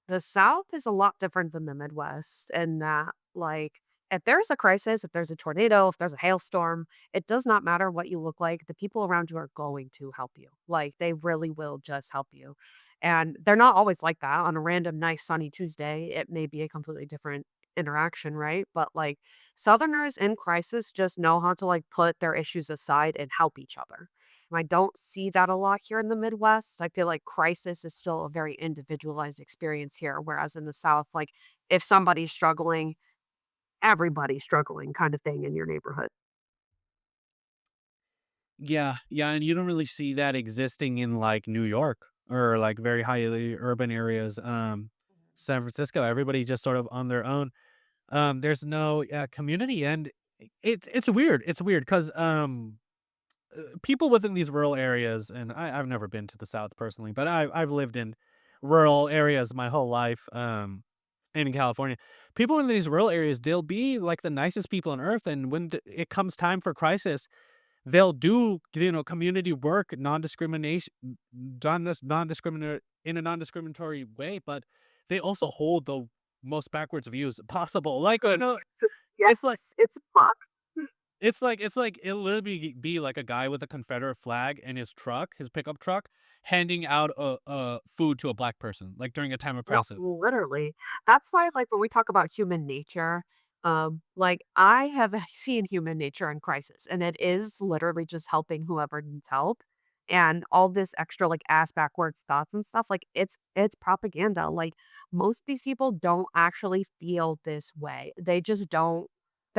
the South is a lot different than the Midwest, and that, like, if there's a crisis, if there's a tornado, if there's a hailstorm, it does not matter what you look like. The people around you are going to help you. Like they really will just help you. And they're not always like that. On a random nice sunny Tuesday, it may be a completely different interaction, right? But like Southerners in crisis just know how to like put their issues aside and help each other. And I don't see that a lot here in the Midwest. I feel like crisis is still a very individualized experience here. Whereas in the South, like if somebody's struggling, everybody's struggling kind of thing in your neighborhood. Yeah, yeah, and you don't really see that existing in, like, New York or, like, very highly urban areas, San Francisco, everybody just sort of on their own. There's no, community, and it's weird 'cause, people within these rural areas, and I've never been to the South personally, but I've lived in rural areas my whole life, in California. People in these rural areas, they'll be, like, the nicest people on earth, and when it comes time for crisis, they'll do, community work, non-discrimination non-discriminatory in a non-discriminatory way, but they also hold the most backwards views possible. Like, it's like Yes, it's fucked. it's like it'll literally be like a guy with a Confederate flag in his truck, his pickup truck, handing out food to a black person, like, during a time of No, crisis. literally. That's why, like, when we talk about human nature, like, I have seen human nature in crisis, and it is literally just helping whoever needs help. And all this extra, like, ass backwards thoughts and stuff, like, it's propaganda. Like, most of these people don't actually feel this way. They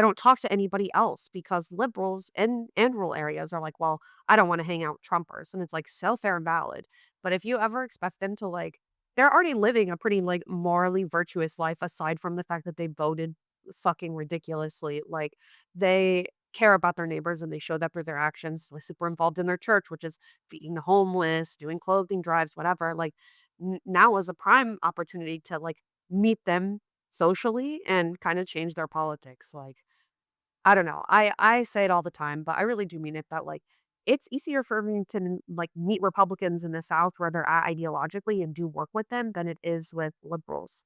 don't talk to anybody else because liberals in rural areas are like, well, I don't want to hang out with Trumpers. And it's like so fair and valid. But if you ever expect them to like they're already living a pretty, like, morally virtuous life aside from the fact that they voted fucking ridiculously, like, they care about their neighbors and they show that through their actions, they're super involved in their church, which is feeding the homeless, doing clothing drives, whatever, like, n now is a prime opportunity to, like, meet them socially and kinda change their politics, like, I don't know. I say it all the time, but I really do mean it that like it's easier for me to like meet Republicans in the South where they're at ideologically and do work with them than it is with liberals.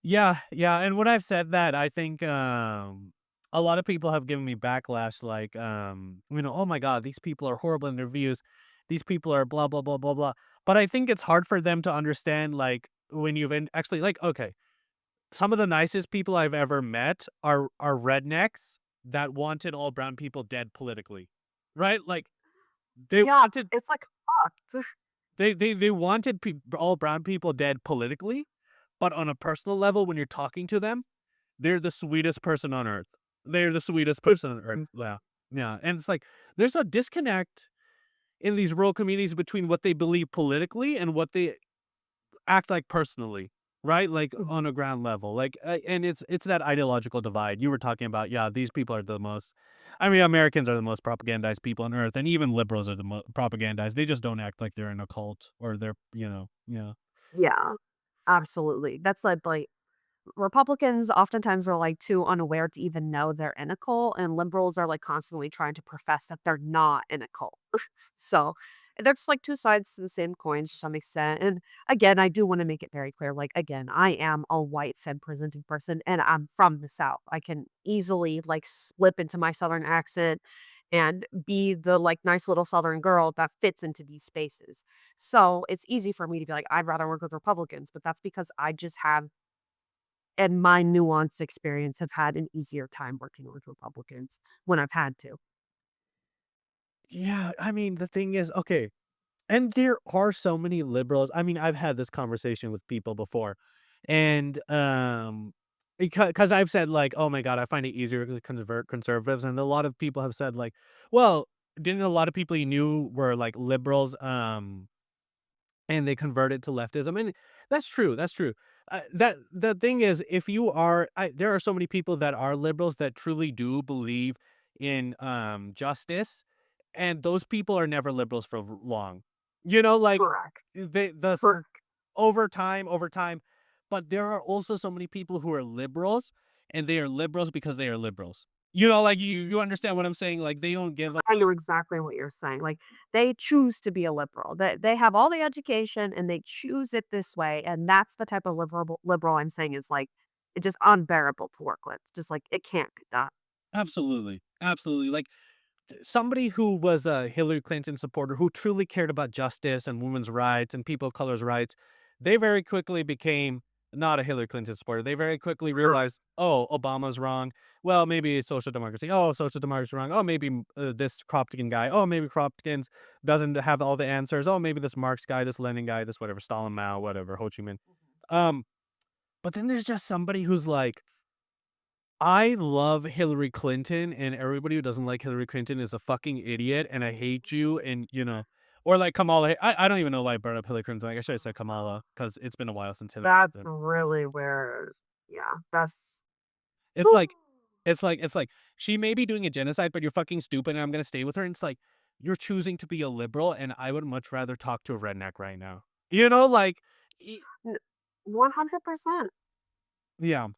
Yeah, yeah, and when I've said that, I think, a lot of people have given me backlash, like, "Oh my god, these people are horrible in their views. These people are blah, blah, blah, blah, blah." But I think it's hard for them to understand, like, when you've actually, like, okay, some of the nicest people I've ever met are rednecks that wanted all brown people dead politically, right? Like, they Yeah, wanted it's like fucked. they wanted all brown people dead politically, but on a personal level, when you're talking to them, they're the sweetest person on earth. They're the sweetest person on earth. It's Yeah. Yeah. And it's like there's a disconnect in these rural communities between what they believe politically and what they act like personally, right? Like on a ground level. Like and it's that ideological divide. You were talking about, yeah, these people are the most I mean, Americans are the most propagandized people on earth, and even liberals are the propagandized. They just don't act like they're in a cult or they're, yeah. yeah, absolutely. That's like Republicans oftentimes are like too unaware to even know they're in a cult, and liberals are like constantly trying to profess that they're not in a cult. So there's like two sides to the same coin to some extent. And again, I do want to make it very clear. Like, again, I am a white femme presenting person and I'm from the South. I can easily like slip into my Southern accent and be the like nice little Southern girl that fits into these spaces. So it's easy for me to be like, I'd rather work with Republicans, but that's because I just have and my nuanced experience have had an easier time working with Republicans when I've had to. Yeah, I mean, the thing is, okay, and there are so many liberals. I mean, I've had this conversation with people before, and because I've said like, "Oh my god, I find it easier to convert conservatives," and a lot of people have said like, "Well, didn't a lot of people you knew were like liberals, and they converted to leftism?" And that's true. That's true. That the thing is, if you are, there are so many people that are liberals that truly do believe in justice, and those people are never liberals for long. Like Correct. they the s- Correct. over time, but there are also so many people who are liberals, and they are liberals because they are liberals. Like you understand what I'm saying? Like they don't give I know exactly what you're saying. Like they choose to be a liberal. They have all the education and they choose it this way. And that's the type of liberal I'm saying is like It's just unbearable to work with. Just like it can't be done. Absolutely, absolutely. Like somebody who was a Hillary Clinton supporter who truly cared about justice and women's rights and people of color's rights, they very quickly became not a Hillary Clinton supporter. They very quickly realized, oh, Obama's wrong. Well, maybe social democracy. Oh, social democracy wrong. Oh, maybe this Kropotkin guy. Oh, maybe Kropotkin doesn't have all the answers. Oh, maybe this Marx guy, this Lenin guy, this whatever, Stalin, Mao, whatever, Ho Chi Minh. Um, but then there's just somebody who's like, I love Hillary Clinton, and everybody who doesn't like Hillary Clinton is a fucking idiot, and I hate you, and, or like Kamala. I don't even know why I brought up Hillary Clinton. Like, I should have said Kamala because it's been a while since Hillary That's Clinton. really where, yeah, that's It's like, it's like she may be doing a genocide, but you're fucking stupid, and I'm gonna stay with her. And it's like you're choosing to be a liberal, and I would much rather talk to a redneck right now. Like, y- 100%. yeah.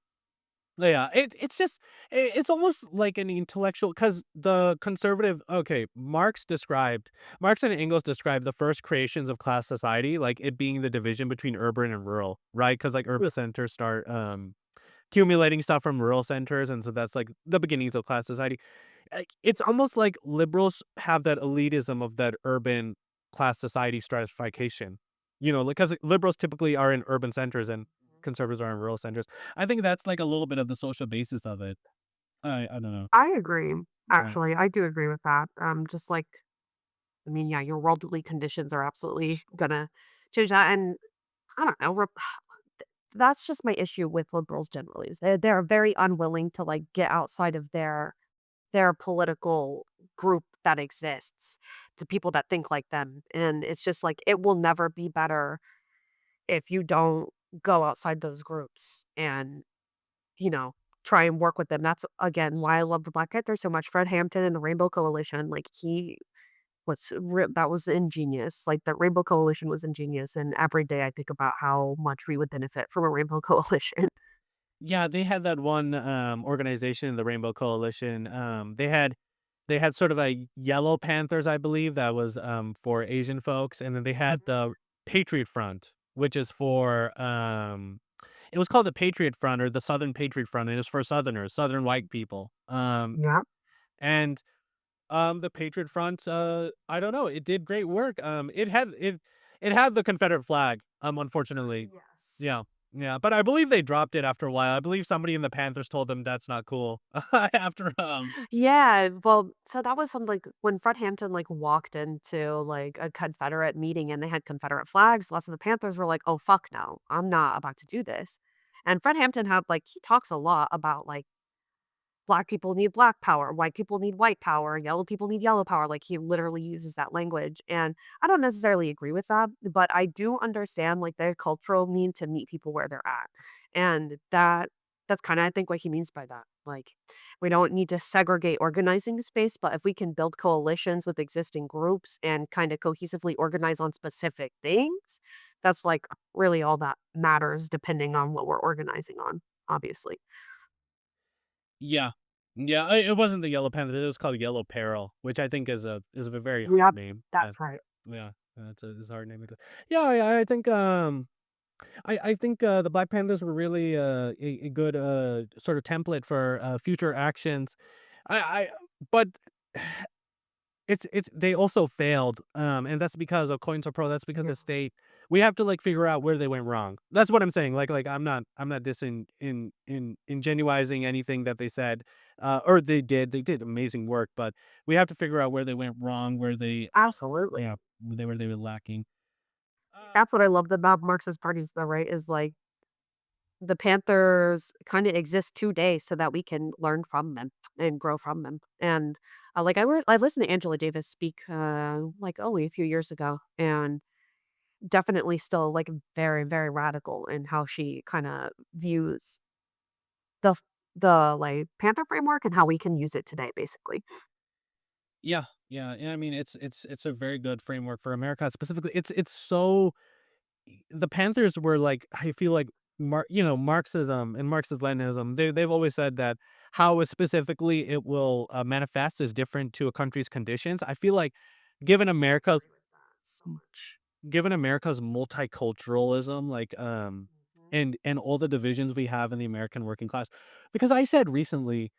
Yeah, it's just it's almost like an intellectual because the conservative okay, Marx and Engels described the first creations of class society, like it being the division between urban and rural, right? Because like urban centers start accumulating stuff from rural centers, and so that's like the beginnings of class society. It's almost like liberals have that elitism of that urban class society stratification. Like because liberals typically are in urban centers and conservatives are in rural centers. I think that's like a little bit of the social basis of it. I don't know. I agree. Yeah. Actually, I do agree with that. Just like, I mean, yeah, your worldly conditions are absolutely gonna change that. And I don't know. That's just my issue with liberals generally. Is they're very unwilling to like get outside of their political group that exists, the people that think like them. And it's just like it will never be better if you don't go outside those groups and, you know, try and work with them. That's again why I love the Black Panther so much. Fred Hampton and the Rainbow Coalition, like that was ingenious. Like the Rainbow Coalition was ingenious. And every day I think about how much we would benefit from a Rainbow Coalition. Yeah, they had that one organization, the Rainbow Coalition. They had sort of a Yellow Panthers, I believe, that was for Asian folks, and then they had the Patriot Front, which is for it was called the Patriot Front or the Southern Patriot Front, and it was for Southerners, Southern white people. Yeah. And the Patriot Front, I don't know, it did great work. It had the Confederate flag, unfortunately. Yes. Yeah. Yeah, but I believe they dropped it after a while. I believe somebody in the Panthers told them that's not cool. After Yeah, well, so that was some like when Fred Hampton like walked into like a Confederate meeting and they had Confederate flags, lots of the Panthers were like, "Oh fuck no, I'm not about to do this." And Fred Hampton had like he talks a lot about like black people need black power, white people need white power, yellow people need yellow power. Like he literally uses that language. And I don't necessarily agree with that, but I do understand like the cultural need to meet people where they're at. And that's kind of I think what he means by that. Like we don't need to segregate organizing space, but if we can build coalitions with existing groups and kind of cohesively organize on specific things, that's like really all that matters depending on what we're organizing on, obviously. yeah. Yeah, it wasn't the Yellow Panther, it was called Yellow Peril, which I think is a very hard Yep, name. that's right. Yeah, it's a hard name. Yeah, I think I think the Black Panthers were really a good sort of template for future actions. I but it's they also failed, and that's because of Coins are Pro. That's because the state. We have to like figure out where they went wrong. That's what I'm saying. Like I'm not dissing in ingenuizing anything that they said, or they did. They did amazing work, but we have to figure out where they went wrong, where they Absolutely. yeah they were lacking. That's what I loved about Marxist parties though, right? Is like the Panthers kind of exist today so that we can learn from them and grow from them. And like I listened to Angela Davis speak like only a few years ago and definitely still like very, very radical in how she kind of views the the like Panther framework and how we can use it today, basically. Yeah, yeah, yeah. I mean, it's a very good framework for America specifically. It's so the Panthers were like I feel like Marxism and Marxist Leninism. They've always said that how specifically it will manifest is different to a country's conditions. I feel like given America, Agree with that so much. given America's multiculturalism, like and all the divisions we have in the American working class. Because I said recently,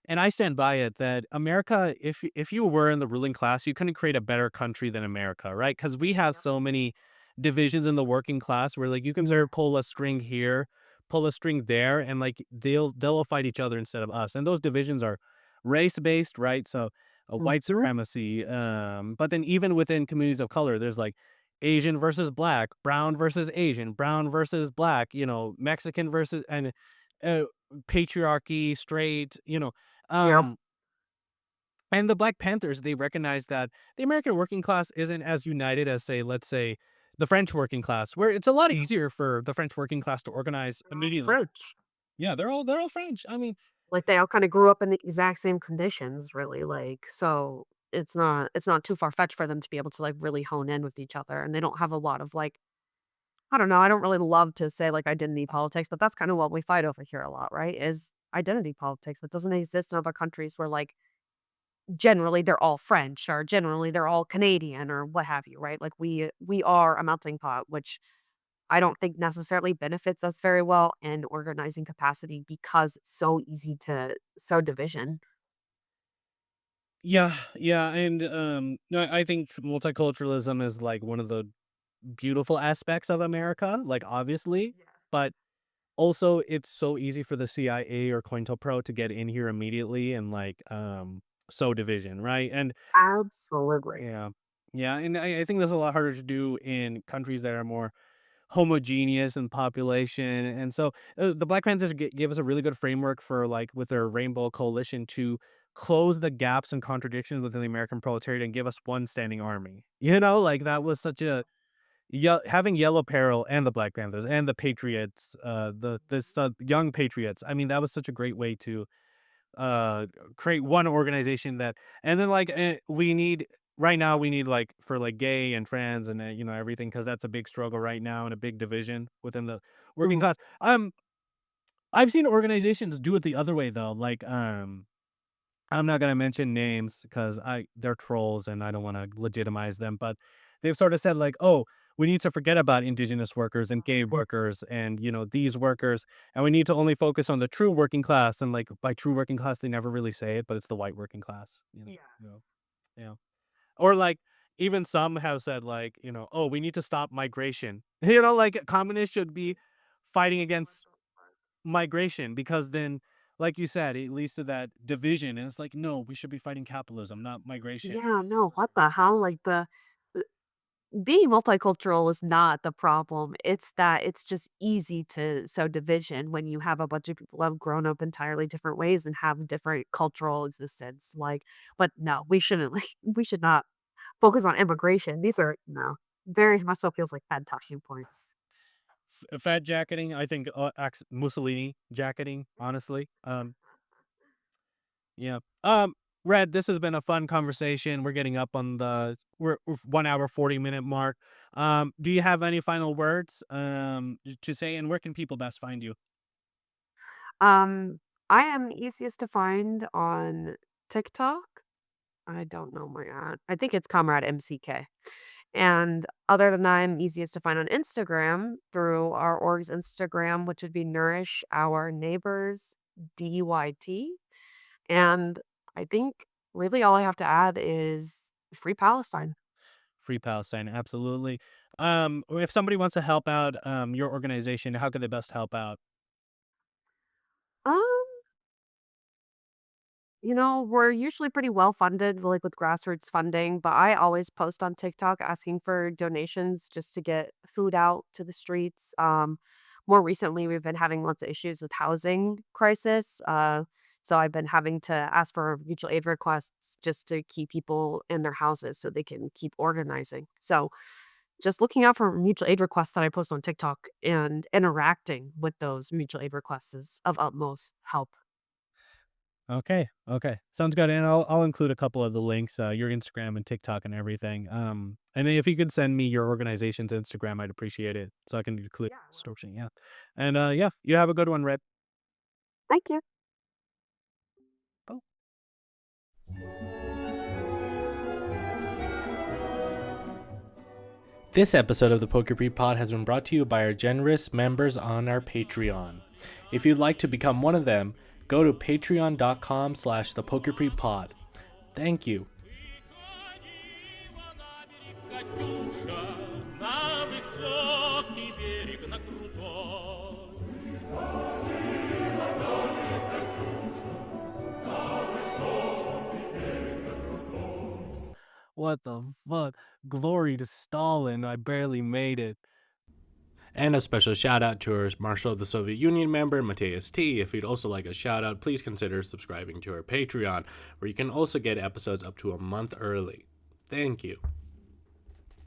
and I stand by it, that America, if you were in the ruling class, you couldn't create a better country than America, right? Because we have Yep. so many divisions in the working class where like you can sort of pull a string here, pull a string there, and like they'll fight each other instead of us. And those divisions are race based, right? So white Mhm. supremacy. But then even within communities of color, there's like Asian versus black, brown versus Asian, brown versus black, Mexican versus and uh, patriarchy, straight, Yep. um, and the Black Panthers, they recognize that the American working class isn't as united as, say, let's say, the French working class, where it's a lot easier for the French working class to organize They're all immediately. French. Yeah, they're all French. I mean, Like, they all kinda grew up in the exact same conditions, really, like, so it's not too far-fetched for them to be able to, like, really hone in with each other, and they don't have a lot of, like I don't know, I don't really love to say, like, identity politics, but that's kinda what we fight over here a lot, right, is identity politics that doesn't exist in other countries where, like, generally, they're all French or generally they're all Canadian or what have you, right? Like, we are a melting pot, which I don't think necessarily benefits us very well in organizing capacity because it's so easy to sow division. yeah, yeah, and no, I think multiculturalism is like one of the beautiful aspects of America, like obviously, Yes. but also it's so easy for the CIA or COINTELPRO to get in here immediately and like sow division, right? And Absolutely. yeah. Yeah, and I think that's a lot harder to do in countries that are more homogeneous in population, and so, the Black Panthers gave us a really good framework for, like, with their Rainbow Coalition to close the gaps and contradictions within the American proletariat and give us one standing army. Like, that was such a having Yellow Peril and the Black Panthers and the Patriots, Young Patriots, I mean, that was such a great way to uh create one organization that and then like we need right now we need like for like gay and trans and everything because that's a big struggle right now and a big division within the working Mhm. class. I've seen organizations do it the other way though, like I'm not gonna mention names because they're trolls and I don't want to legitimize them, but they've sort of said like, oh, we need to forget about indigenous workers and gay workers and these workers, and we need to only focus on the true working class. And like by true working class, they never really say it, but it's the white working class. Yeah. Or like even some have said like, oh, we need to stop migration. Like communists should be fighting against migration because then like you said it leads to that division and it's like no we should be fighting capitalism not migration. Yeah, no, what the hell? Like, uh, being multicultural is not the problem. It's that it's just easy to sow division when you have a bunch of people who have grown up entirely different ways and have different cultural existence. Like, but no, we shouldn't. Like, we should not focus on immigration. These are no, very much so feels like bad talking points. Fat jacketing I think Mussolini jacketing honestly. Yeah. Red, this has been a fun conversation. We're getting up on the we're 1 hour 40-minute mark. Do you have any final words to say and where can people best find you? Um, I am easiest to find on TikTok. I don't know my ad. I think it's Comrade MCK. And other than that, I'm easiest to find on Instagram through our org's Instagram, which would be Nourish Our Neighbors DYT. And I think really all I have to add is Free Palestine. Free Palestine, absolutely. If somebody wants to help out your organization, how can they best help out? Um, we're usually pretty well funded, like with grassroots funding, but I always post on TikTok asking for donations just to get food out to the streets. More recently, we've been having lots of issues with housing crisis. So I've been having to ask for mutual aid requests just to keep people in their houses so they can keep organizing. So just looking out for mutual aid requests that I post on TikTok and interacting with those mutual aid requests is of utmost help. Okay, okay, sounds good, and I'll include a couple of the links, your Instagram and TikTok and everything. And then if you could send me your organization's Instagram, I'd appreciate it, so I can include Yeah, I will. distortion. Yeah, and yeah, you have a good one, Red. Thank you. This episode of the Pokepreet Pod has been brought to you by our generous members on our Patreon. If you'd like to become one of them, go to patreon.com/thepokepreetpod. Thank you. What the fuck? Glory to Stalin, I barely made it. And a special shout out to our Marshal of the Soviet Union member, Mateus T. If you'd also like a shout out, please consider subscribing to our Patreon, where you can also get episodes up to a month early. Thank you.